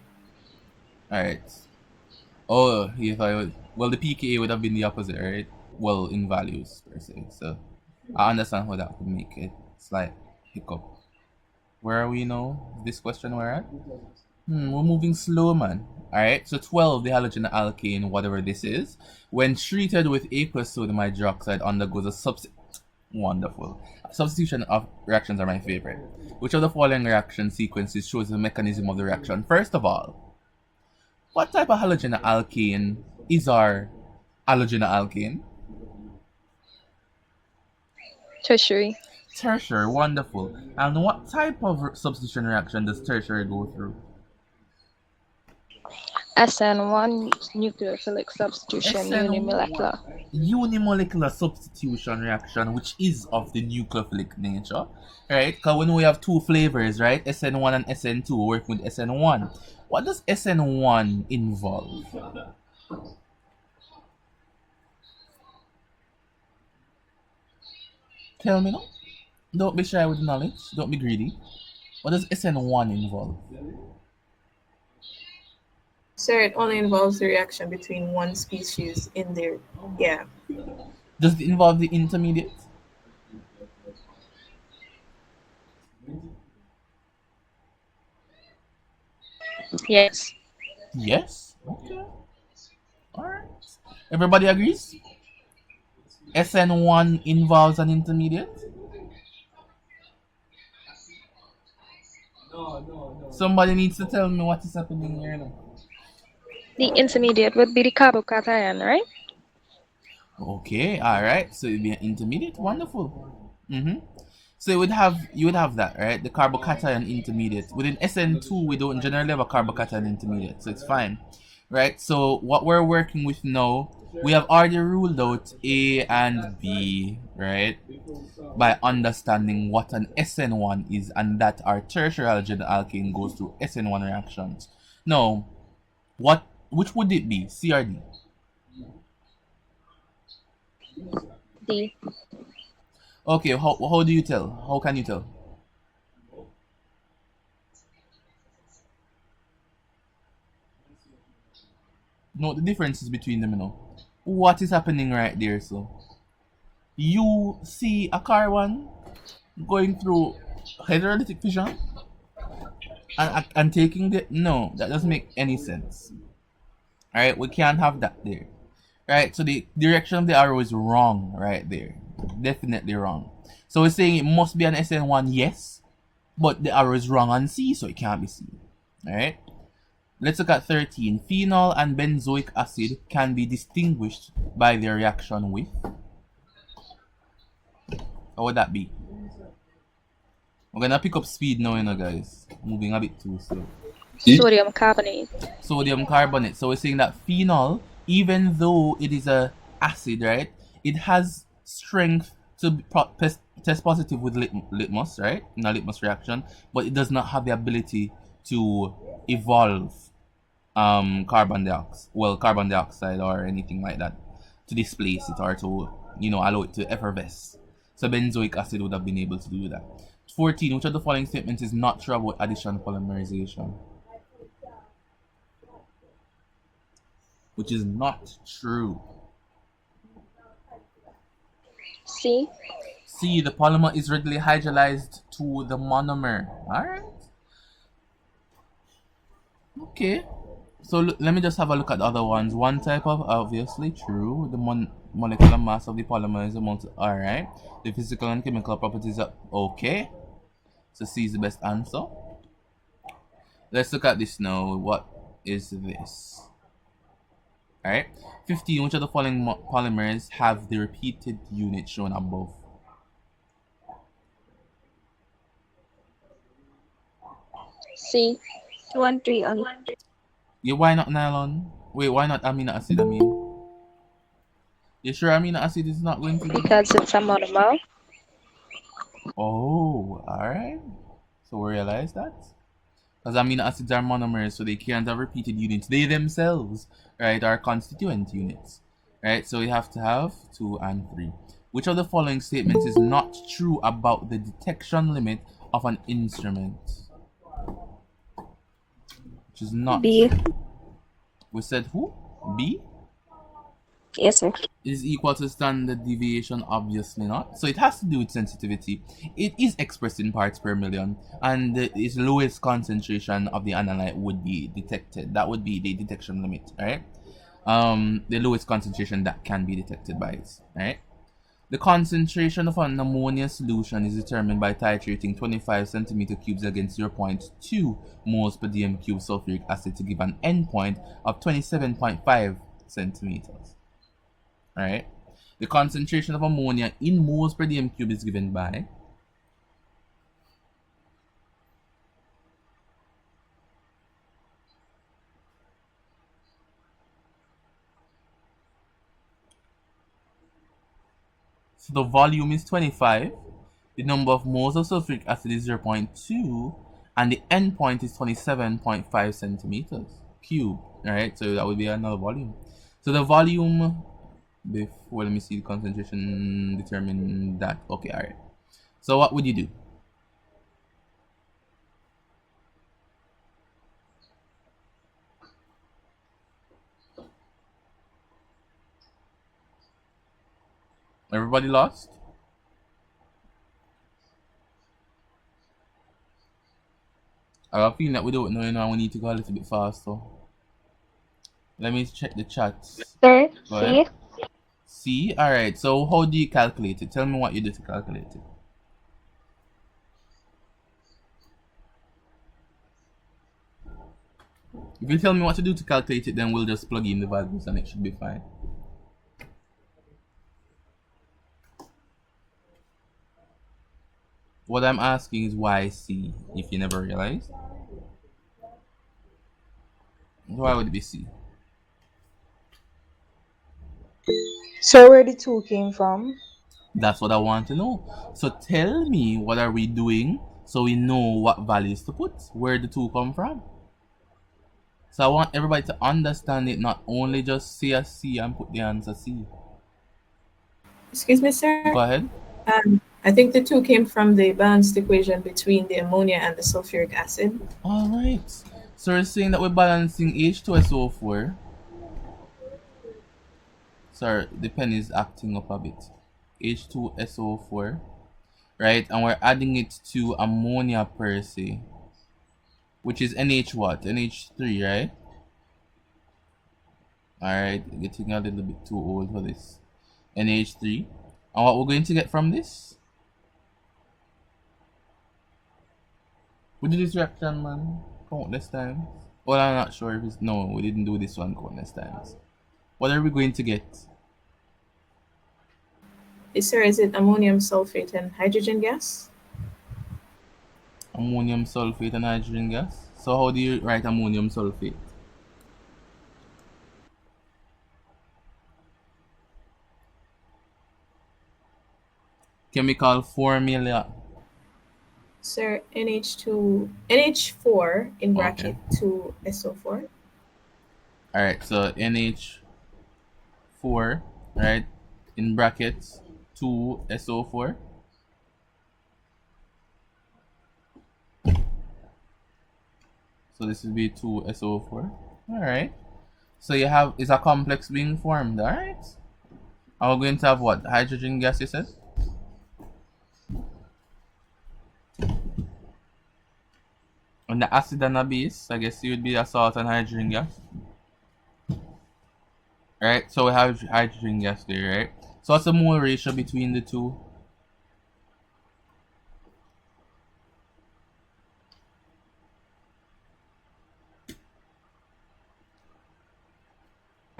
All right. Oh, if I would, well, the pKa would have been the opposite, right? Well, in values per se. So I understand how that would make it slight hiccup. Where are we now? This question we're at? We're moving slow, man. Alright, so 12, the halogen alkane, whatever this is, when treated with aqueous sodium hydroxide, undergoes a wonderful. Substitution of reactions are my favorite. Which of the following reaction sequences shows the mechanism of the reaction? First of all, what type of halogen alkane is our halogen alkane? Tertiary. Tertiary, wonderful. And what type of substitution reaction does tertiary go through? SN1 nucleophilic substitution SN1 unimolecular. unimolecular substitution reaction, which is of the nucleophilic nature, right? Because when we have two flavors, right, SN1 and SN2, we're working with SN1. What does SN1 involve? Tell me now. Don't be shy with knowledge. Don't be greedy. What does SN1 involve? Sir, it only involves the reaction between one species in their, yeah. Does it involve the intermediate? Yes. Yes. Okay. Alright. Everybody agrees? SN1 involves an intermediate? Somebody needs to tell me what is happening here now. The intermediate would be the carbocation, right? Okay, alright. So it'd be an intermediate. Wonderful. So you would have that, right? The carbocation intermediate. Within SN2, we don't generally have a carbocation intermediate, so it's fine. Right? So what we're working with now, we have already ruled out A and B, right? By understanding what an SN1 is and that our tertiary halogen alkane goes through SN1 reactions. Now, which would it be? C or D? D. Okay, how do you tell? How can you tell? No, the difference is between them, you know. What is happening right there, so? You see a carbon going through hydrolytic fission and taking the... No, that doesn't make any sense. Alright, we can't have that there. Right, so the direction of the arrow is wrong right there. Definitely wrong. So we're saying it must be an SN1, yes. But the arrow is wrong on C, so it can't be C. Alright. Let's look at 13. Phenol and benzoic acid can be distinguished by their reaction with. How would that be? We're gonna pick up speed now, you know, guys. Moving a bit too slow. Sodium carbonate. Sodium carbonate. So we're saying that phenol, even though it is a acid, right? It has strength to test positive with litmus, right? In a litmus reaction, but it does not have the ability to evolve carbon dioxide or anything like that to displace it or to, you know, allow it to effervesce. So benzoic acid would have been able to do that. 14. Which of the following statements is not true about addition polymerization? Which is not true. C. C. The polymer is readily hydrolyzed to the monomer. Alright. Okay. So let me just have a look at the other ones. One type of, obviously true. The molecular mass of the polymer is alright. The physical and chemical properties are okay. So C is the best answer. Let's look at this now. What is this? Alright. 15. Which of the following polymers have the repeated unit shown above? C. 1, 3, and... Yeah, why not nylon? Wait, why not amino acid? I mean, you sure amino acid is not going to do that? Because it's a monomer. Oh, alright. So we realize that. Because amino acids are monomers, so they can't have repeated units. They themselves, right, are constituent units. Right, so we have to have 2 and 3. Which of the following statements is not true about the detection limit of an instrument? Which is not B. true. We said who? B? Yes, sir. Is equal to standard deviation? Obviously not. So it has to do with sensitivity. It is expressed in parts per million, and its lowest concentration of the analyte would be detected. That would be the detection limit, right? The lowest concentration that can be detected by it, right? The concentration of an ammonia solution is determined by titrating 25 centimeter cubes against 0.2 moles per dm cube sulfuric acid to give an endpoint of 27.5 centimeters. Alright? The concentration of ammonia in moles per dm cube is given by So the volume is 25, the number of moles of sulfuric acid is 0.2, and the end point is 27.5 centimeters cube. Alright, so that would be another volume. So the volume, before, let me see the concentration, determine that. Okay, alright. So what would you do? Everybody lost? I have a feeling that we don't know, we need to go a little bit faster. Let me check the chats. Sir, Go ahead. C. C? Alright, so how do you calculate it? Tell me what you do to calculate it. If you tell me what to do to calculate it, then we'll just plug in the values and it should be fine. What I'm asking is why C, if you never realized. Why would it be C? So where the two came from? That's what I want to know. So tell me, what are we doing so we know what values to put, where the two come from. So I want everybody to understand it, not only just say a C and put the answer C. Excuse me, sir. Go ahead. I think the two came from the balanced equation between the ammonia and the sulfuric acid. Alright. So we're saying that we're balancing H2SO4. Sorry, the pen is acting up a bit. H2SO4. Right? And we're adding it to ammonia per se. Which is NH what? NH3, right? Alright, getting a little bit too old for this. NH3. And what we're going to get from this? We did this reaction, man, countless times. Well, I'm not sure if it's... No, we didn't do this one countless times. What are we going to get? Yes, sir, is it ammonium sulfate and hydrogen gas? Ammonium sulfate and hydrogen gas. So how do you write ammonium sulfate? Chemical formula. Sir, NH4 in bracket Okay. 2SO4. Alright, so NH4, right, in brackets 2SO4. So this will be 2SO4. Alright. So you have, is a complex being formed, alright? And we're going to have what? Hydrogen gas, you said? And the acid and a base, I guess it would be a salt and hydrogen gas. Right? So we have hydrogen gas there, right? So what's the mole ratio between the two?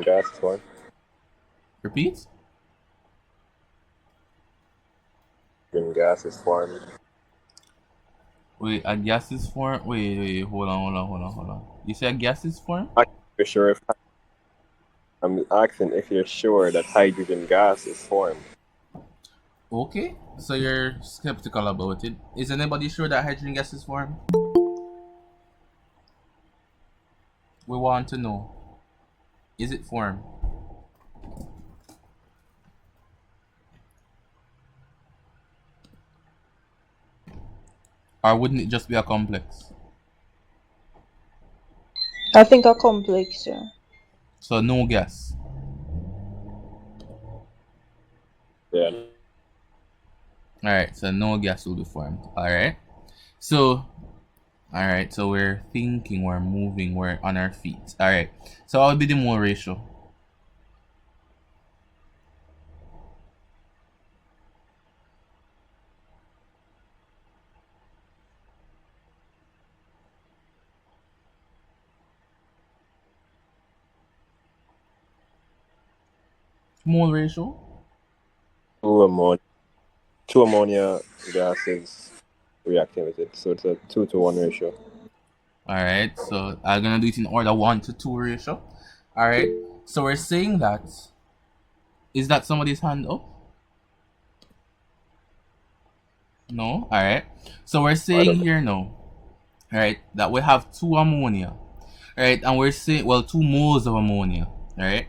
Gas is formed. Repeat? When gas is formed. Wait, a gas is formed? Wait, hold on. You said a gas is formed? You're sure if I'm asking if you're sure that hydrogen gas is formed. Okay, so you're skeptical about it. Is anybody sure that hydrogen gas is formed? We want to know. Is it formed? Or wouldn't it just be a complex? I think a complex, yeah. So no gas. Yeah. Alright, so no gas will be formed. Alright. So we're thinking, we're moving, we're on our feet. Alright. So what would be the mole ratio? Mole ratio? Two ammonia gases reacting with it. So it's a 2-to-1 ratio. Alright, so I'm gonna do it in order 1-to-2 ratio. Alright, so we're saying that. Is that somebody's hand up? No? Alright. So we're I saying don't know. here now, right, that we have two ammonia, right, and we're saying, well, 2 moles of ammonia, right,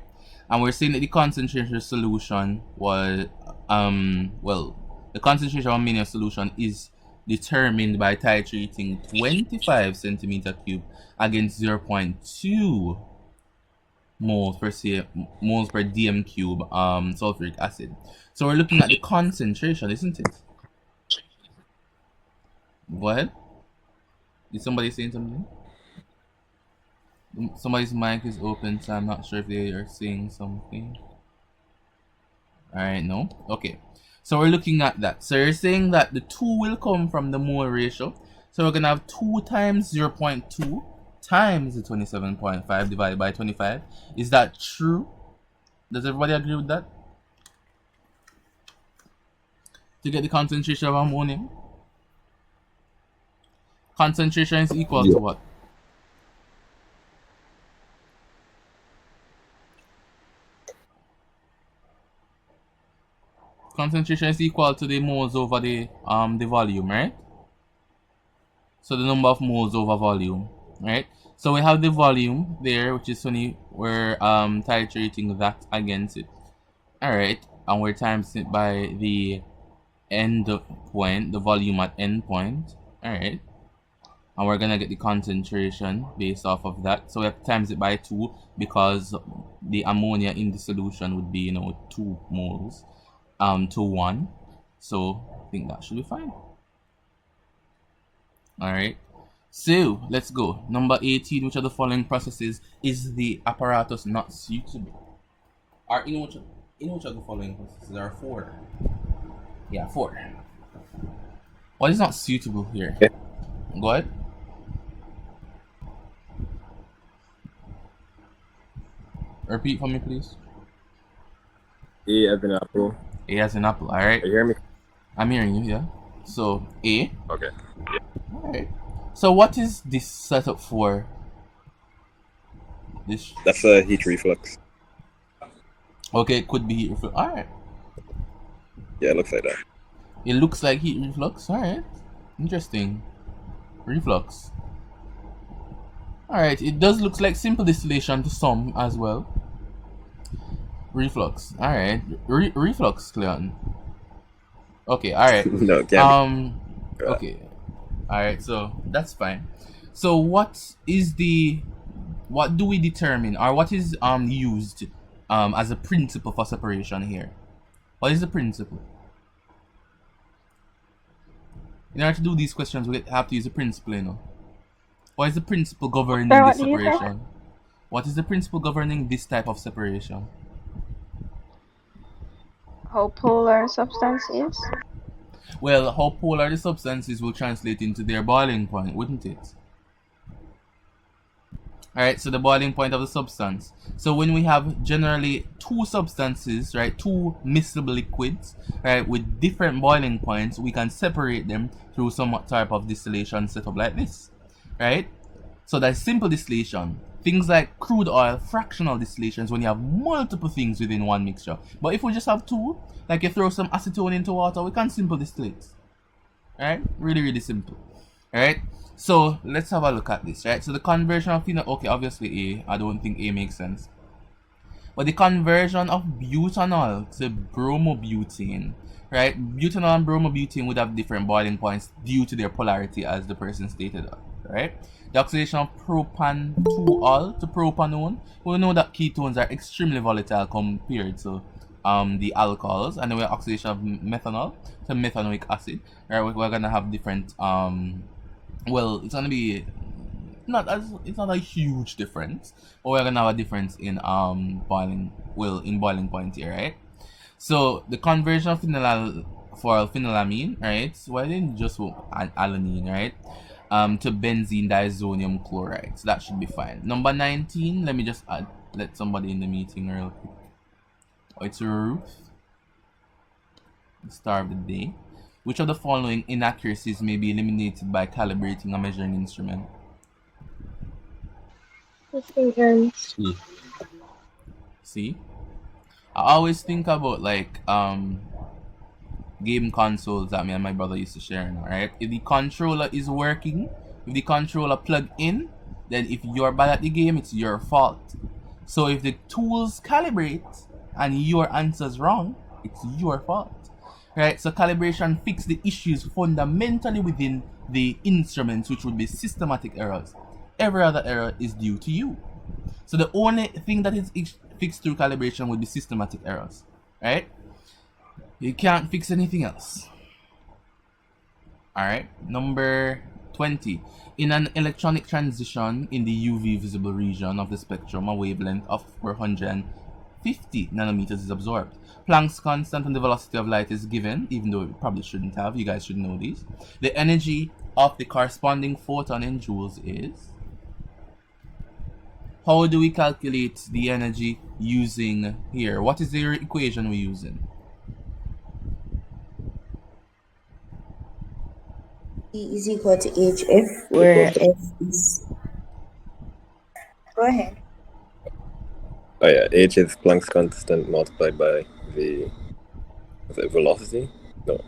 and we're saying that the concentration of solution was, well, the concentration of ammonia solution is determined by titrating 25 centimeter cube against 0.2 moles per moles per dm cube sulfuric acid. So we're looking at the concentration, isn't it? Go ahead. Is somebody saying something? Somebody's mic is open, so I'm not sure if they are saying something. Alright, no? Okay. So we're looking at that. So you're saying that the 2 will come from the mole ratio. So we're going to have 2 times 0.2 times the 27.5 divided by 25. Is that true? Does everybody agree with that? To get the concentration of ammonia? Concentration is equal to Yeah. what? Concentration is equal to the moles over the volume, right? So the number of moles over volume, right? So we have the volume there, which is 20. We're titrating that against it. All right, and we're times it by the end point, the volume at end point. All right, and we're gonna get the concentration based off of that. So we have to times it by 2 because the ammonia in the solution would be 2 moles to 1. So I think that should be fine. All right. So let's go. Number 18. Which of the following processes is the apparatus not suitable? Or in which of the following processes? There are 4. Yeah, 4. What is not suitable here? Yeah. Go ahead. Repeat for me, please. A as in apple. A as an apple. All right. You hear me? I'm hearing you. Yeah. So A. Okay. All right. So what is this setup for? This. That's a heat reflux. Okay, it could be heat reflux. All right. Yeah, it looks like that. It looks like heat reflux. All right. Interesting. Reflux. Alright, it does look like simple distillation to some as well. Reflux. Alright. Reflux, Cleon. Okay, alright. No, it can't be. Okay. Alright, so that's fine. So what do we determine, or what is used as a principle for separation here? What is the principle? In order to do these questions, we have to use a principle, What is the principle governing Sorry, this what did you say? separation? What is the principle governing this type of separation? How polar substance is? Well, how polar the substances will translate into their boiling point, wouldn't it? Alright, so the boiling point of the substance. So when we have generally 2 substances, right, 2 miscible liquids, right, with different boiling points, we can separate them through some type of distillation setup like this, right? So that's simple distillation. Things like crude oil, fractional distillations, when you have multiple things within one mixture. But if we just have 2, like you throw some acetone into water, we can simple distillate. Right? Really, really simple. Alright? So let's have a look at this, right? So the conversion of phenol, okay, obviously A. I don't think A makes sense. But the conversion of butanol to bromobutane, right? Butanol and bromobutane would have different boiling points due to their polarity, as the person stated, right? The oxidation of propan-2-ol to propanone. We know that ketones are extremely volatile compared to the alcohols, and then we have oxidation of methanol to methanoic acid. Right, we're gonna have different well, it's gonna be it's not a huge difference, but we're gonna have a difference in boiling point here, right? So the conversion of phenyl for phenylamine, right? So why didn't you just alanine, right? To benzene diazonium chloride. So that should be fine. Number 19, let me just let somebody in the meeting real quick. Oh, it's Ruth. The star of the day. Which of the following inaccuracies may be eliminated by calibrating a measuring instrument? See? I always think about like game consoles that me and my brother used to share. Alright, if the controller is working, if the controller plug in, then if you're bad at the game, it's your fault. So if the tools calibrate and your answer's wrong, it's your fault. Right? So calibration fixes the issues fundamentally within the instruments, which would be systematic errors. Every other error is due to you. So the only thing that is fixed through calibration would be systematic errors. Right? You can't fix anything else. Alright, number 20. In an electronic transition in the UV visible region of the spectrum, a wavelength of 450 nanometers is absorbed. Planck's constant and the velocity of light is given, even though it probably shouldn't have. You guys should know these. The energy of the corresponding photon in joules is... How do we calculate the energy using here? What is the equation we're using? E is equal to HF, where F is... Go ahead. Oh yeah, H is Planck's constant multiplied by the velocity? No.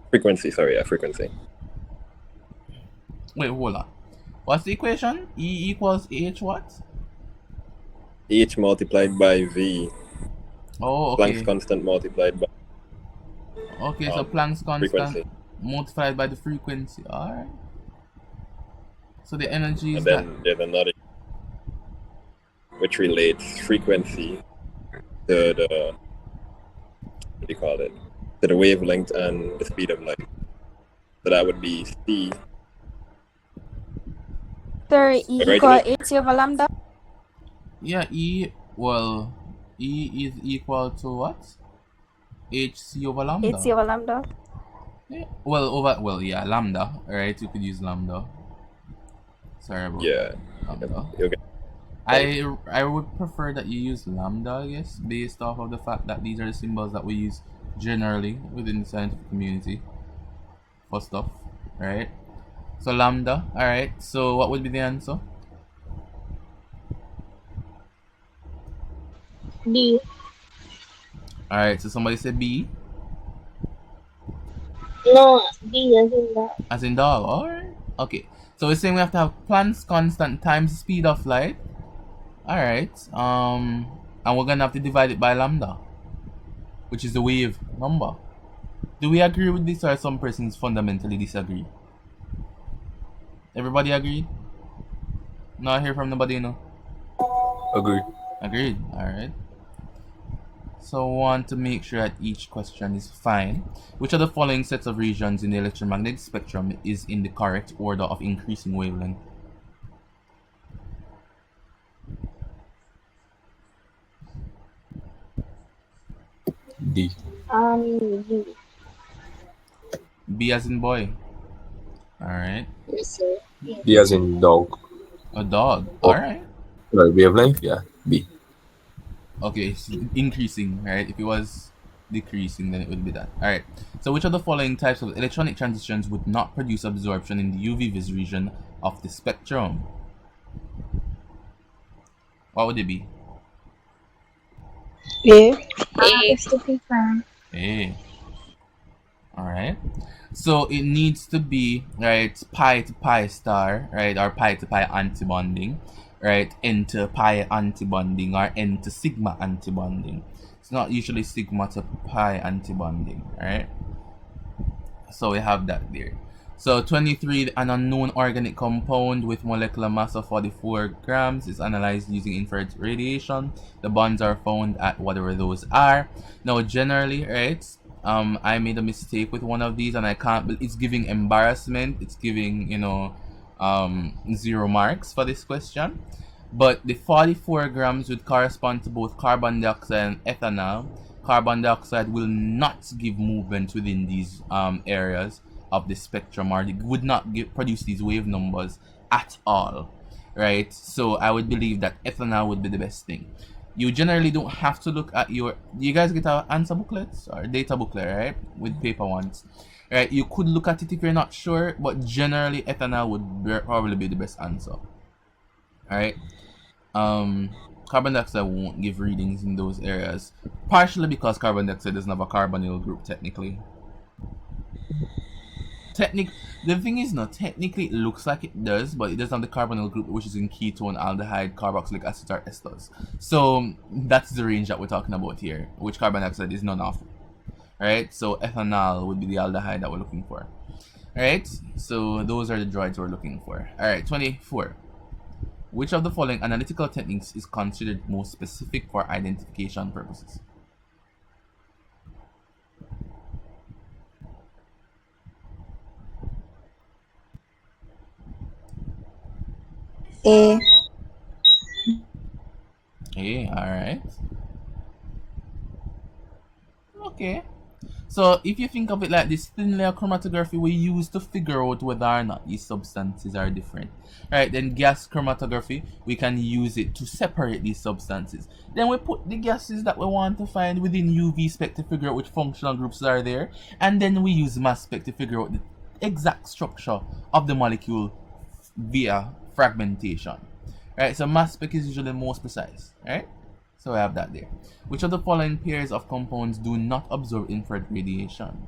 Frequency, sorry, yeah, frequency. Wait, hold on. What's the equation? E equals H what? H multiplied by V. Oh, okay. Planck's constant multiplied by... Okay, so Planck's constant frequency. multiplied by the frequency. Alright. So the energy is And then there's another which relates frequency to the... What do you call it? To the wavelength and the speed of light. So that would be C. Sir, E equal H over lambda? Yeah, E is equal to what? HC over lambda. H over lambda. Yeah. Yeah, lambda. Alright, you could use lambda. Sorry about lambda. Okay. I would prefer that you use lambda, I guess, based off of the fact that these are the symbols that we use generally within the scientific community for stuff, right? So lambda, alright, so what would be the answer? B. Alright, so somebody said B. No, B as in that. As in dog, alright. Okay, so we're saying we have to have Planck's constant times the speed of light. Alright, and we're gonna have to divide it by lambda, which is the wave number. Do we agree with this, or some persons fundamentally disagree? Everybody agree? Not hear from nobody, no? Agree. Agreed. Alright. So I want to make sure that each question is fine. Which of the following sets of regions in the electromagnetic spectrum is in the correct order of increasing wavelength? D. B. B as in boy. Alright. Yes, sir. D as in dog. A dog. Alright. Wavelength? Yeah. B. Okay, it's increasing, right? If it was decreasing, then it would be that. Alright. So which of the following types of electronic transitions would not produce absorption in the UV vis region of the spectrum? What would it be? A. Just to confirm. A. Alright. So it needs to be, right, pi to pi star, right, or pi to pi antibonding, right, N to pi antibonding, or N to sigma antibonding. It's not usually sigma to pi antibonding, right? So we have that there. So 23, an unknown organic compound with molecular mass of 44 grams is analyzed using infrared radiation. The bonds are found at whatever those are. Now generally, right, I made a mistake with one of these and I can't, it's giving embarrassment. It's giving, 0 marks for this question. But the 44 grams would correspond to both carbon dioxide and ethanol. Carbon dioxide will not give movement within these areas of the spectrum, or it would not produce these wave numbers at all, right? So I would believe that ethanol would be the best thing. You generally don't have to look at your... You guys get our answer booklets or data booklet, right? With paper ones, right? You could look at it if you're not sure, but generally ethanol would probably be the best answer, alright? Carbon dioxide won't give readings in those areas, partially because carbon dioxide doesn't have a carbonyl group technically, The thing is, no, technically it looks like it does, but it doesn't have the carbonyl group, which is in ketone, aldehyde, carboxylic acid, or esters. So that's the range that we're talking about here, which carbon dioxide is none of. Right? So ethanol would be the aldehyde that we're looking for. Alright? So those are the droids we're looking for. Alright, 24. Which of the following analytical techniques is considered most specific for identification purposes? A. Okay, alright. Okay. So if you think of it like this, thin layer chromatography we use to figure out whether or not these substances are different. Right, then gas chromatography, we can use it to separate these substances. Then we put the gases that we want to find within UV spec to figure out which functional groups are there. And then we use mass spec to figure out the exact structure of the molecule via fragmentation. Right, so mass spec is usually most precise. Right? So I have that there. Which of the following pairs of compounds do not absorb infrared radiation?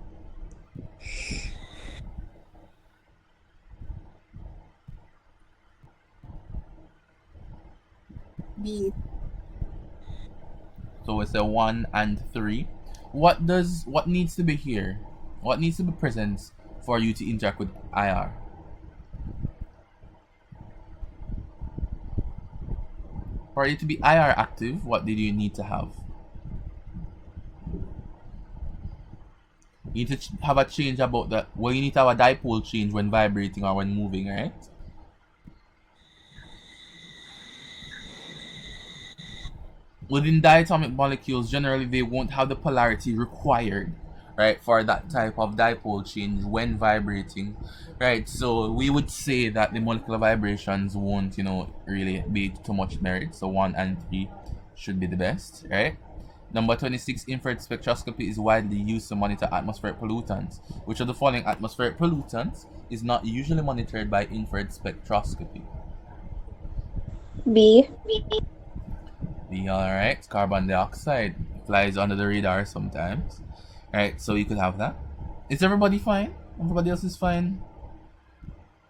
B. So it's a 1 and 3. What needs to be here? What needs to be present for you to interact with IR? For it to be IR active, what did you need to have? You need to have a change about that. Well, you need to have a dipole change when vibrating or when moving, right? Within diatomic molecules, generally they won't have the polarity required, right, for that type of dipole change when vibrating, right? So we would say that the molecular vibrations won't, really be too much merit. So 1 and 3 should be the best, right? Number 26, infrared spectroscopy is widely used to monitor atmospheric pollutants. Which of the following atmospheric pollutants is not usually monitored by infrared spectroscopy? B. B, alright. Carbon dioxide flies under the radar sometimes. Alright, so you could have that. Is everybody fine? Everybody else is fine?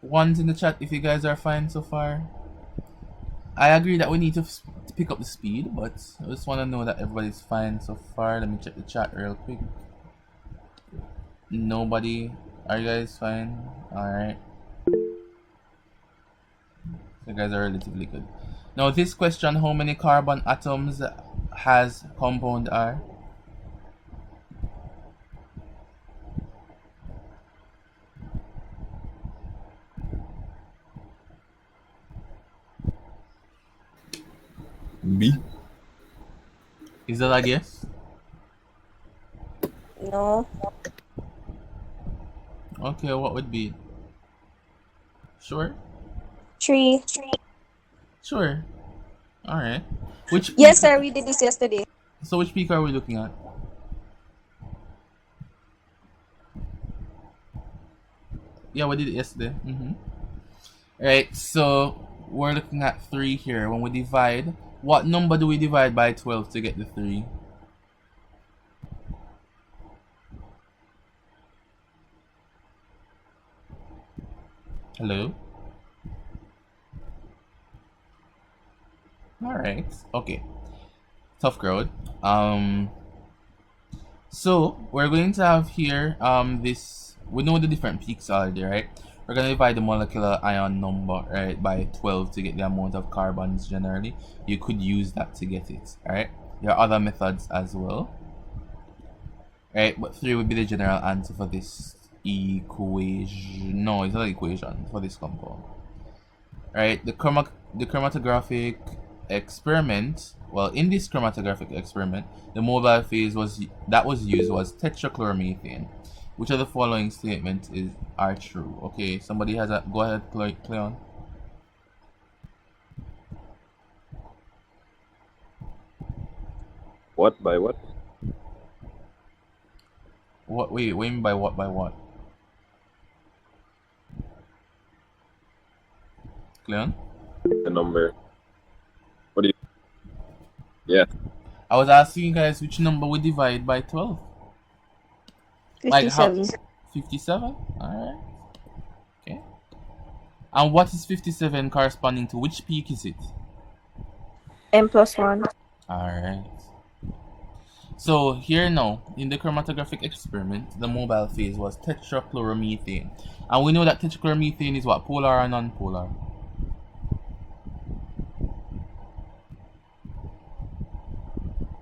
Ones in the chat if you guys are fine so far. I agree that we need to pick up the speed, but I just want to know that everybody's fine so far. Let me check the chat real quick. Nobody? Are you guys fine? Alright. You guys are relatively good. Now this question, how many carbon atoms has compound R? B. Is that a guess? No. Okay, what would be? Sure? 3. Sure. Alright. Which Yes, peak? sir. We did this yesterday. So which peak are we looking at? Yeah, we did it yesterday. Right, so we're looking at 3 here. When we divide, what number do we divide by 12 to get the 3? Hello? Alright, okay. Tough crowd. So we're going to have here this, we know the different peaks already, right? We're going to divide the molecular ion number, right, by 12 to get the amount of carbons generally. You could use that to get it, right? There are other methods as well, right? But 3 would be the general answer for this equation. No, it's not an equation for this compound. Right, the chromatographic experiment. Well, in this chromatographic experiment, the mobile phase was used was tetrachloromethane. Which of the following statements are true? Okay, somebody has a go ahead, Cleon. What by what? What? Wait, what do you mean by what by what? Cleon? The number. What do you? Yeah. I was asking you guys which number we divide by 12. Like how? 57. 57? Alright. And what is 57 corresponding to? Which peak is it? M+1. Alright. So here now, in the chromatographic experiment, the mobile phase was tetrachloromethane. And we know that tetrachloromethane is what? Polar or non-polar?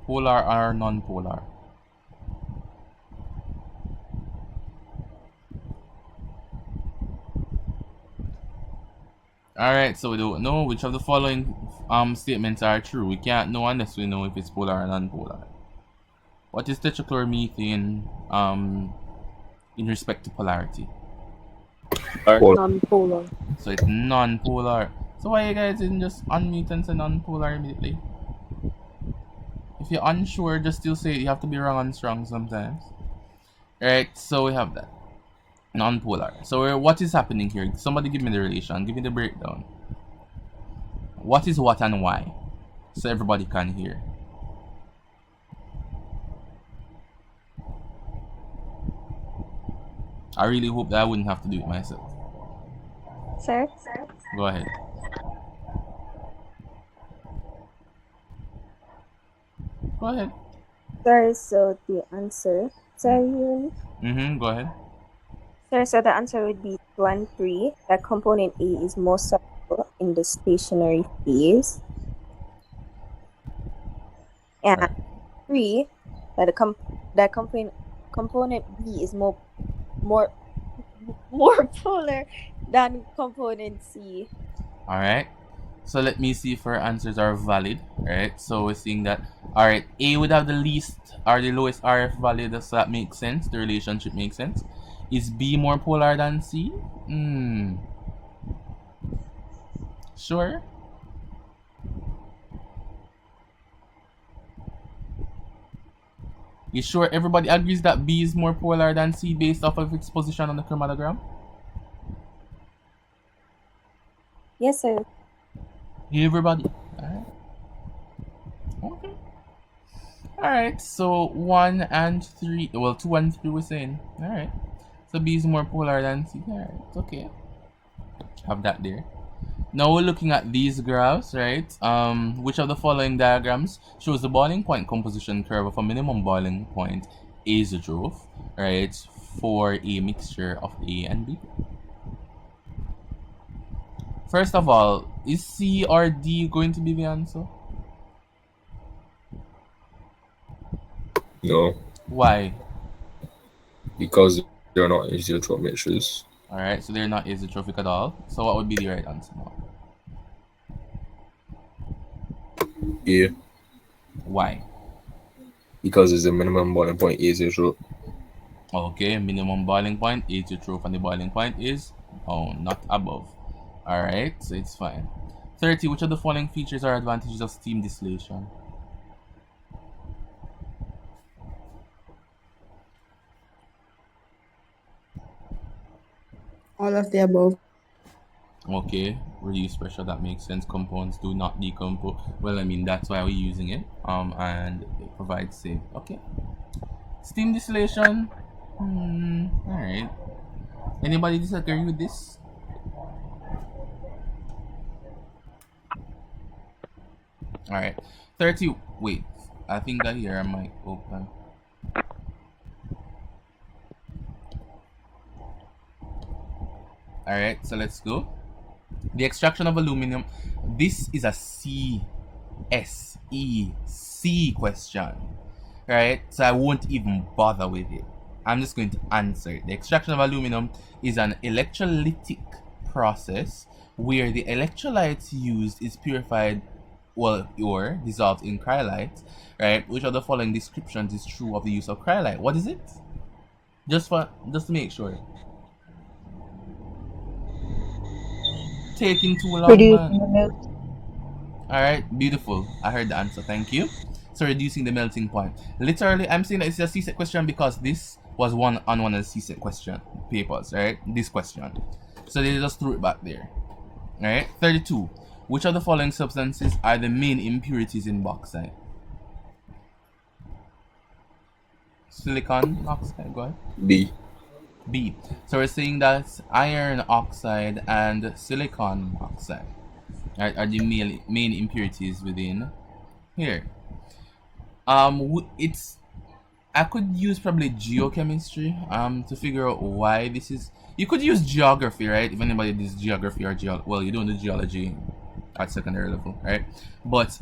Polar or non-polar? Alright, so we don't know which of the following statements are true. We can't know unless we know if it's polar or non-polar. What is tetrachloromethane in respect to polarity? Non-polar. So it's non-polar. So why you guys didn't just unmute and say non-polar immediately? If you're unsure, just still say it. You have to be wrong and strong sometimes. Alright, so we have that. Non-polar. So what is happening here? Somebody give me the relation. Give me the breakdown. What is what and why? So everybody can hear. I really hope that I wouldn't have to do it myself. Sir? Go ahead. Go ahead. Sir, so the answer, sorry, Go ahead. sir, so the answer would be 2 and 3. That component A is more soluble in the stationary phase. And Right. 3, that component B is more polar than component C. Alright. So let me see if our answers are valid. Alright. So we're seeing that alright, A would have the least or the lowest RF value, so that makes sense. The relationship makes sense. Is B more polar than C? Sure. You sure everybody agrees that B is more polar than C based off of its position on the chromatogram? Yes, sir. Everybody. Alright. Okay. Alright, so 1 and 3. Well, 2 and 3 we're saying. Alright. So B is more polar than C. Alright, okay. Have that there. Now we're looking at these graphs, right? Which of the following diagrams shows the boiling point composition curve of a minimum boiling point azeotrope, right, for a mixture of A and B? First of all, is C or D going to be the answer? No, Why? because they're not azeotrope mixtures. Alright, so they're not azeotropic at all. So what would be the right answer now? Yeah, Why? because it's a minimum boiling point azeotrope. Okay, minimum boiling point, azeotrope, and the boiling point is not above. Alright, so it's fine. 30. Which of the following features are advantages of steam distillation? All of the above. Okay, reduce pressure, that makes sense. Compounds do not decompose. Well, I mean, that's why we're using it. And it provides safe. Okay. Steam distillation. Alright. Anybody disagree with this? Alright. 30. Wait. I think I hear a mic open. Alright, so let's go. The extraction of aluminum. This is a CSEC question. Right? So I won't even bother with it. I'm just going to answer it. The extraction of aluminum is an electrolytic process where the electrolyte used is purified or dissolved in cryolite, right? Which of the following descriptions is true of the use of cryolite? What is it? Just to make sure. Taking too long, Reducing the man. melt. Alright, beautiful. I heard the answer. Thank you. So reducing the melting point. Literally, I'm saying that it's a CSEC question because this was one of the CSEC question papers, right? This question. So they just threw it back there. Alright, 32. Which of the following substances are the main impurities in bauxite? Silicon oxide, go ahead. B. B. So we're saying that iron oxide and silicon oxide are the main impurities within here. It's I could use probably geochemistry to figure out why this is. You could use geography, right? If anybody does geography or well, you don't do geology at secondary level, right? But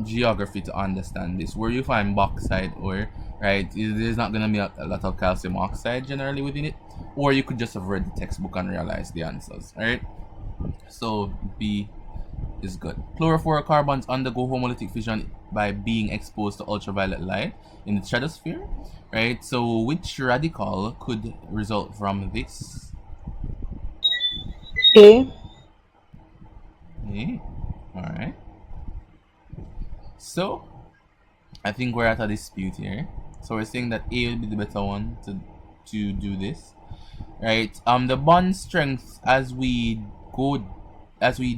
geography to understand this, where you find bauxite ore, right? There's not gonna be a lot of calcium oxide generally within it, or you could just have read the textbook and realize the answers, right? So B is good. Chlorofluorocarbons undergo homolytic fission by being exposed to ultraviolet light in the stratosphere, right? So which radical could result from this? A. Okay. All right. So I think we're at a dispute here. So we're saying that A will be the better one to do this, right? The bond strength as we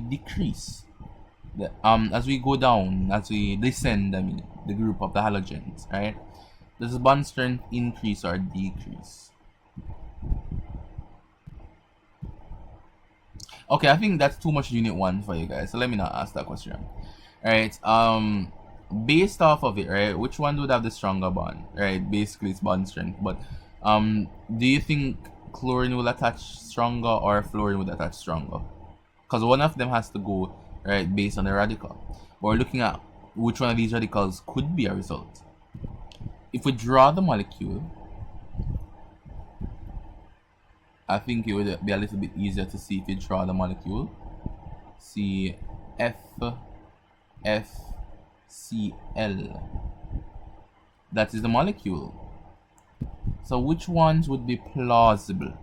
decrease as we go down, as we descend, I mean, the group of the halogens, right? Does the bond strength increase or decrease? Okay, I think that's too much unit 1 for you guys, so let me not ask that question. Alright, based off of it, right, which one would have the stronger bond? Right, basically it's bond strength, but do you think chlorine will attach stronger or fluorine would attach stronger? Because one of them has to go, right, based on the radical. But we're looking at which one of these radicals could be a result. If we draw the molecule, I think it would be a little bit easier to see if you draw the molecule. See FFCl. That is the molecule. So which ones would be plausible?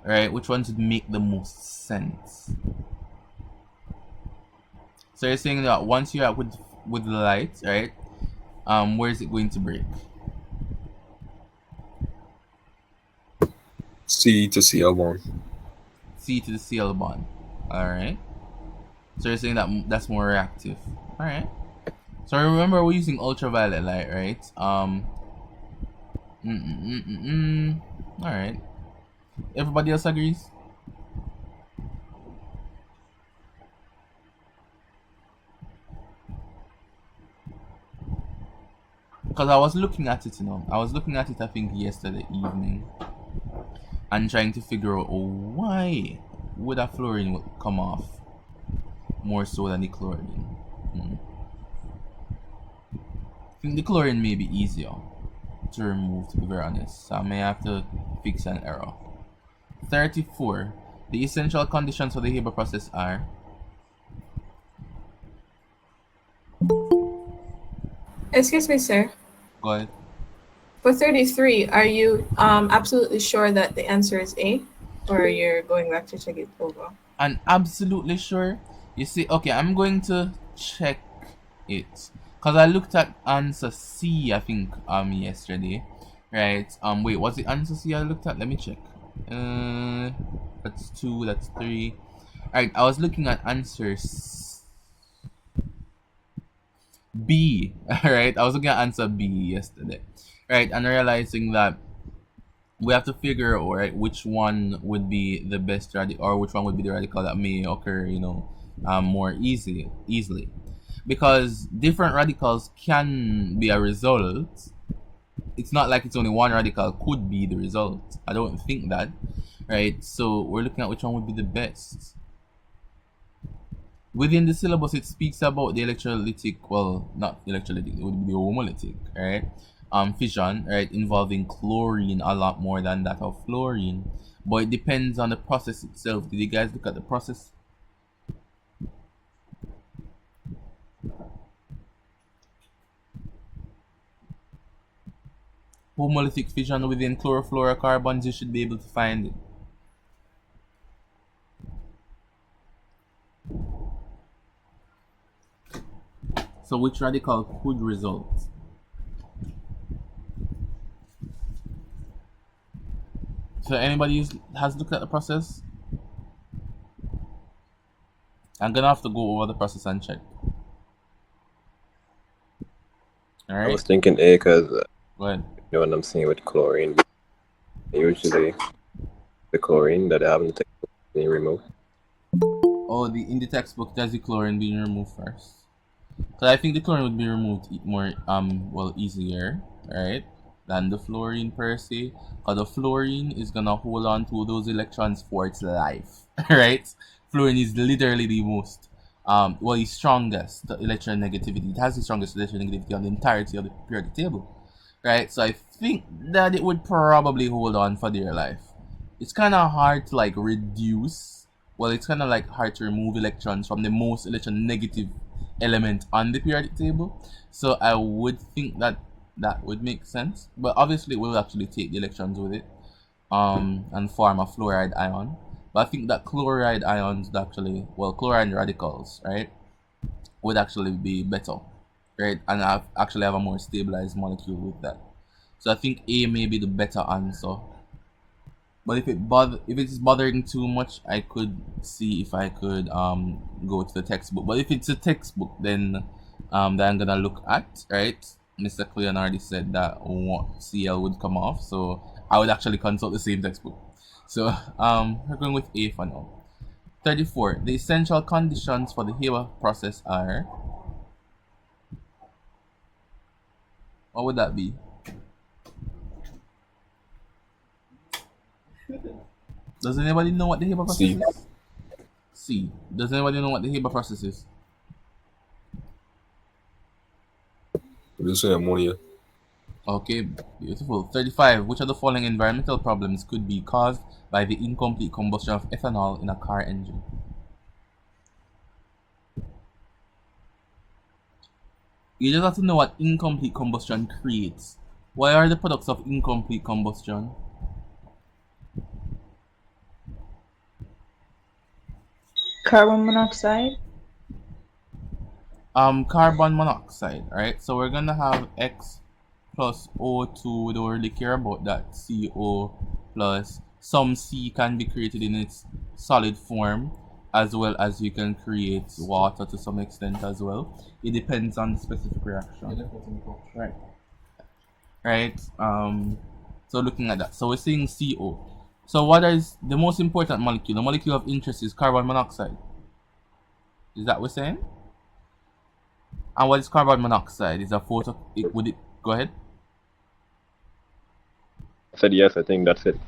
Right, which ones would make the most sense? So you're saying that once you're out with the light, right? Where is it going to break? C to Cl bond. C to the Cl bond. All right. So you're saying that that's more reactive. All right. So remember we're using ultraviolet light, right? All right. Everybody else agrees? Because I was looking at it, I was looking at it, I think, yesterday evening, and trying to figure out why would a fluorine come off more so than the chlorine. I think the chlorine may be easier to remove, to be very honest. So I may have to fix an error. 34. The essential conditions for the Haber process are. Excuse me, sir. Go ahead. For 33, are you absolutely sure that the answer is A? Or you're going back to check it over? And absolutely sure. You see, okay, I'm going to check it because I looked at answer C, I think, yesterday, right? Wait, what's the answer C I looked at? Let me check. That's 2, that's 3. Alright, I was looking at answers B. Alright, I was looking at answer B yesterday, right? And realizing that we have to figure out, right, which one would be the best radical, or which one would be the radical that may occur, more easily, because different radicals can be a result. It's not like it's only one radical could be the result. I don't think that, right? So we're looking at which one would be the best. Within the syllabus, it speaks about the electrolytic, well, not electrolytic, it would be the homolytic, right? Fission, right, involving chlorine a lot more than that of fluorine. But it depends on the process itself. Did you guys look at the process? Homolytic fission within chlorofluorocarbons, you should be able to find it. So which radical could result? So anybody has looked at the process? I'm gonna have to go over the process and check. All right. I was thinking A because Go ahead. you know what I'm seeing with chlorine. Usually the chlorine that I have in the textbook being removed. Oh, in the textbook, does the chlorine being removed first? Because I think the chlorine would be removed more easier, right, than the fluorine per se. Because the fluorine is gonna hold on to those electrons for its life, right? Fluorine is literally the most the strongest electronegativity. It has the strongest electronegativity on the entirety of the periodic table, right? So I think that it would probably hold on for dear life. It's kind of hard to like reduce. Well, it's kind of like hard to remove electrons from the most electronegative element on the periodic table. So I would think that that would make sense. But obviously, it will actually take the electrons with it, and form a fluoride ion. But I think that chloride ions would actually, well, chloride radicals, right, would actually be better, right, and actually have a more stabilized molecule with that. So I think A may be the better answer. But if it's bothering too much, I could see if I could go to the textbook. But if it's a textbook, then that I'm gonna look at, right? Mr. Cleon already said that CL would come off, so I would actually consult the same textbook. So we're going with A for now. 34. The essential conditions for the Haber process are, what would that be? Does anybody know what the Haber process C. is? C. Does anybody know what the Haber process is? We'll say ammonia. Okay, beautiful. 35. Which of the following environmental problems could be caused by the incomplete combustion of ethanol in a car engine? You just have to know what incomplete combustion creates. What are the products of incomplete combustion? Carbon monoxide. Carbon monoxide, right? So we're gonna have X plus O2. We don't really care about that. CO plus some C can be created in its solid form, as well as you can create water to some extent as well. It depends on the specific reaction. Right. Right. So looking at that. So we're seeing CO. So what is the most important molecule? The molecule of interest is carbon monoxide. Is that what we're saying? And what is carbon monoxide? Is a photo? Would it go ahead? I said yes, I think that's it.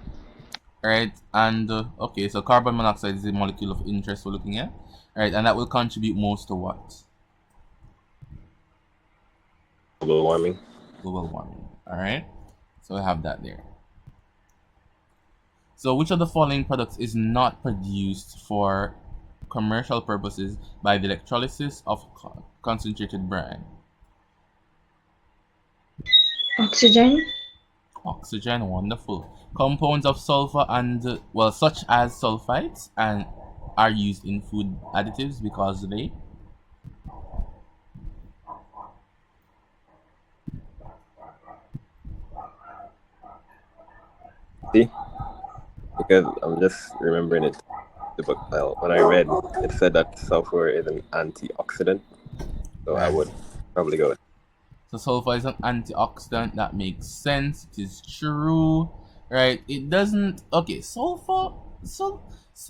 Right, and okay, so carbon monoxide is the molecule of interest we're looking at, right, and that will contribute most to what? Global warming. Global warming. All right, so we have that there. So which of the following products is not produced for commercial purposes by the electrolysis of concentrated brine? Oxygen. Oxygen, wonderful. Compounds of sulfur and well, such as sulfites, and are used in food additives because they. See? Because I'm just remembering it. The book file. When I read, it said that sulfur is an antioxidant. So I Right. would probably go with So sulfur is an antioxidant. That makes sense. It is true, right? It doesn't. Okay, sulfur. So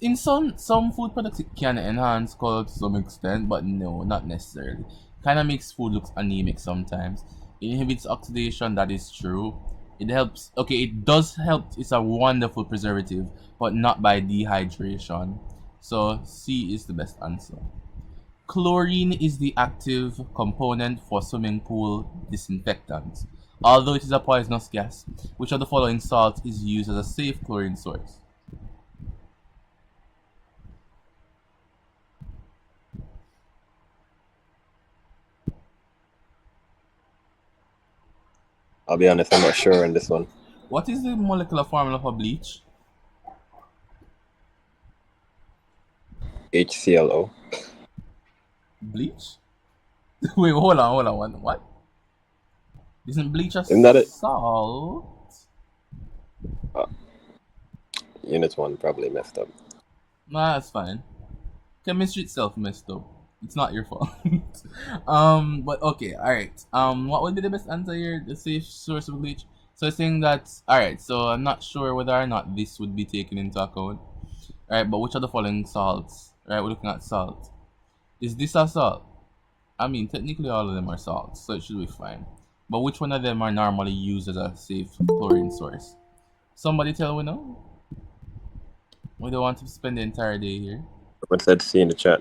in some food products, it can enhance color to some extent, but no, not necessarily. Kind of makes food look anemic sometimes. It inhibits oxidation. That is true. It helps. Okay, it does help. It's a wonderful preservative, but not by dehydration. So C is the best answer. Chlorine is the active component for swimming pool disinfectants. Although it is a poisonous gas, which of the following salts is used as a safe chlorine source? I'll be honest, I'm not sure on this one. What is the molecular formula for bleach? HClO. Bleach? Wait, hold on. What? Isn't bleach a Isn't that it? salt? Unit 1 probably messed up. Nah, that's fine. Chemistry itself messed up. It's not your fault. But okay, alright. What would be the best answer here? The safe source of bleach? So I think that's alright. So I'm not sure whether or not this would be taken into account. Alright, but which are the following salts? Alright, we're looking at salt. Is this a salt? I mean, technically all of them are salts, so it should be fine. But which one of them are normally used as a safe chlorine source? Somebody tell me now. We don't want to spend the entire day here. What's that C in the chat?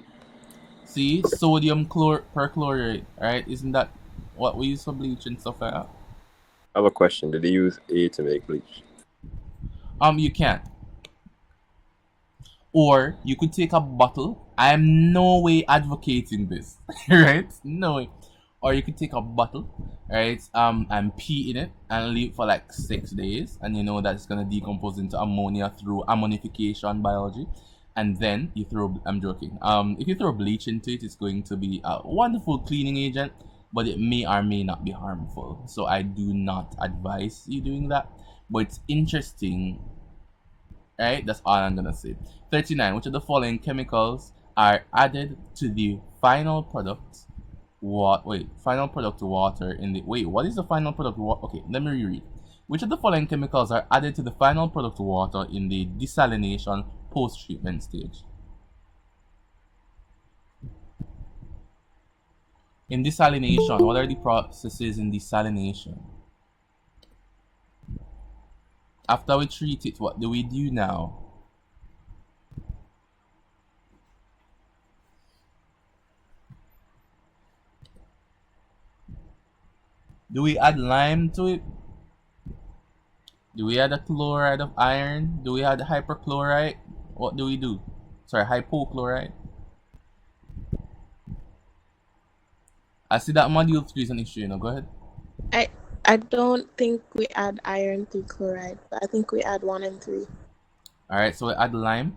See, sodium perchlorate, right? Isn't that what we use for bleach and stuff like that? I have a question. Did they use A to make bleach? You can't. Or you could take a bottle. I am no way advocating this, right? No way. Or you could take a bottle, right? And pee in it and leave it for like 6 days, and you know that's gonna decompose into ammonia through ammonification biology. And then you throw. I'm joking. If you throw bleach into it, it's going to be a wonderful cleaning agent, but it may or may not be harmful. So I do not advise you doing that. But it's interesting, right? That's all I'm gonna say. 39. Which of the following chemicals are added to the final product? Final product water in the what is the final product water? Okay, let me reread. Which of the following chemicals are added to the final product water in the desalination post-treatment stage? In desalination, what are the processes in desalination? After we treat it, what do we do now? Do we add lime to it? Do we add a chloride of iron? Do we add hyperchlorite? What do we do? Sorry, hypochlorite. I see that module 3 is an issue, go ahead. I don't think we add iron through chloride, but I think we add 1 and 3. Alright, so we add lime.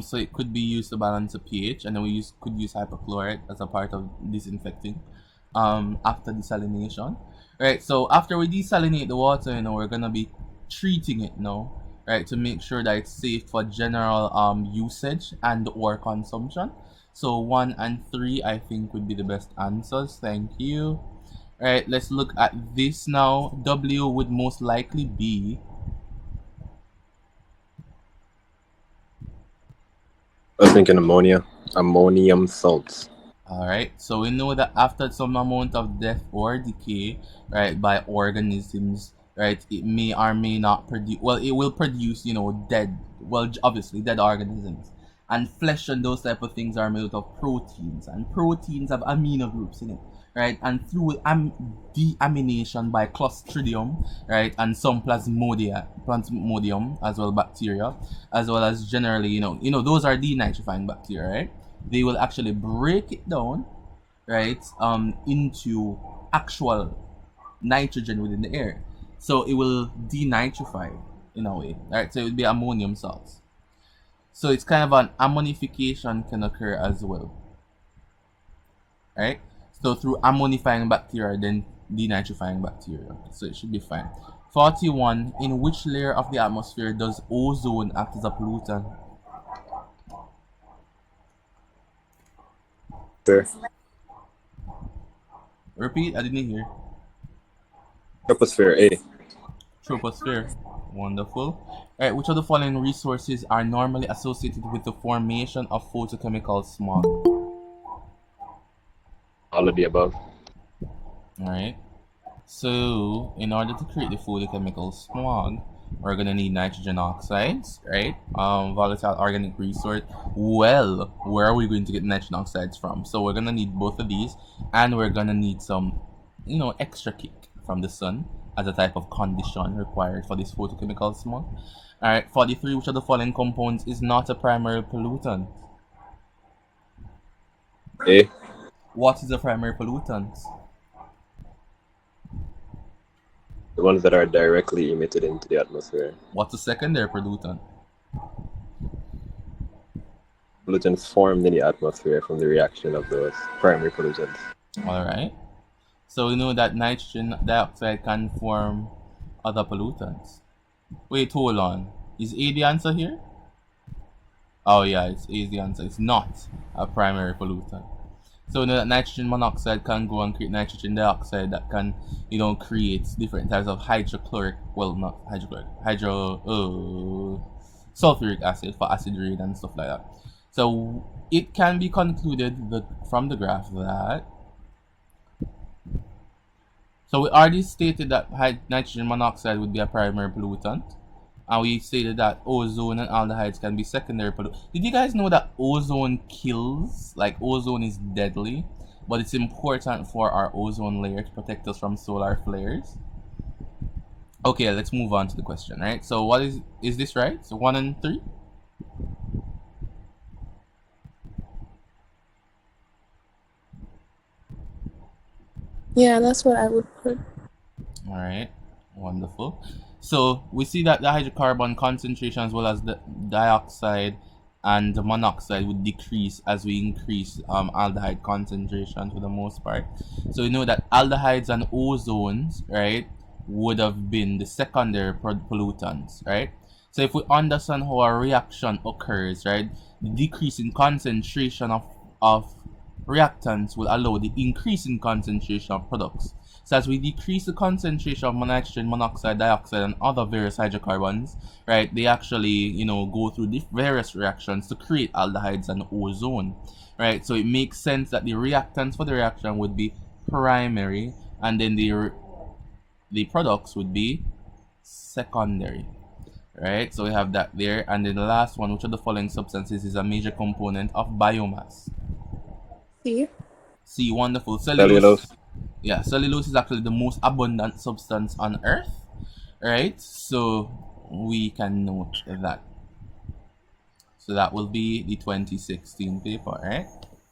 So it could be used to balance the pH, and then we could use hypochlorite as a part of disinfecting after desalination. Right, so after we desalinate the water, we're gonna be treating it now, right, to make sure that it's safe for general usage and or consumption. So 1 and 3 I think would be the best answers. Thank you. Alright, let's look at this now. W would most likely be I was thinking ammonia. Ammonium salts. Alright, so we know that after some amount of death or decay, right, by organisms, right, it may or may not produce, well, it will produce, obviously dead organisms. And flesh and those type of things are made out of proteins, and proteins have amino groups in it, right, and through deamination by Clostridium, right, and some plasmodium, as well bacteria, as well as generally, those are denitrifying bacteria, right? They will actually break it down, right, into actual nitrogen within the air. So it will denitrify in a way, right? So it would be ammonium salts. So it's kind of an ammonification can occur as well, right? So through ammonifying bacteria, then denitrifying bacteria. So it should be fine. 41. In which layer of the atmosphere does ozone act as a pollutant? Sure. Repeat, I didn't hear. Troposphere A. Troposphere. Wonderful. Alright, which of the following resources are normally associated with the formation of photochemical smog? All of the above. Alright. So, in order to create the photochemical smog, we're gonna need nitrogen oxides, right? Volatile organic resource. Well, where are we going to get nitrogen oxides from? So we're gonna need both of these, and we're gonna need some, extra kick from the sun as a type of condition required for this photochemical smog. Alright, 43. Which of the following compounds is not a primary pollutant? A. What is a primary pollutant? The ones that are directly emitted into the atmosphere. What's a secondary pollutant? Pollutants formed in the atmosphere from the reaction of those primary pollutants. Alright. So we know that nitrogen dioxide can form other pollutants. Wait, hold on. Is A the answer here? Oh yeah, A is the answer. It's not a primary pollutant. So we know that nitrogen monoxide can go and create nitrogen dioxide that can, create different types of hydrochloric, well, not hydrochloric, sulfuric acid for acid rain and stuff like that. So it can be concluded from the graph that, so we already stated that nitrogen monoxide would be a primary pollutant. And we stated that ozone and aldehydes can be secondary pollutants. Did you guys know that ozone kills? Like, ozone is deadly, but it's important for our ozone layer to protect us from solar flares. Okay, let's move on to the question, right? So what is this right? So 1 and 3? Yeah, that's what I would put. All right, wonderful. So we see that the hydrocarbon concentration as well as the dioxide and the monoxide would decrease as we increase aldehyde concentration for the most part. So we know that aldehydes and ozones, right, would have been the secondary pollutants, right? So if we understand how a reaction occurs, right, the decrease in concentration of reactants will allow the increase in concentration of products. So as we decrease the concentration of nitrogen monoxide, dioxide, and other various hydrocarbons, right, they actually, go through the various reactions to create aldehydes and ozone, right? So it makes sense that the reactants for the reaction would be primary, and then the products would be secondary, right? So we have that there, and then the last one, which of the following substances is a major component of biomass? See? See, wonderful. Cellulose. Yeah, cellulose is actually the most abundant substance on Earth, right? So we can note that. So that will be the 2016 paper, right?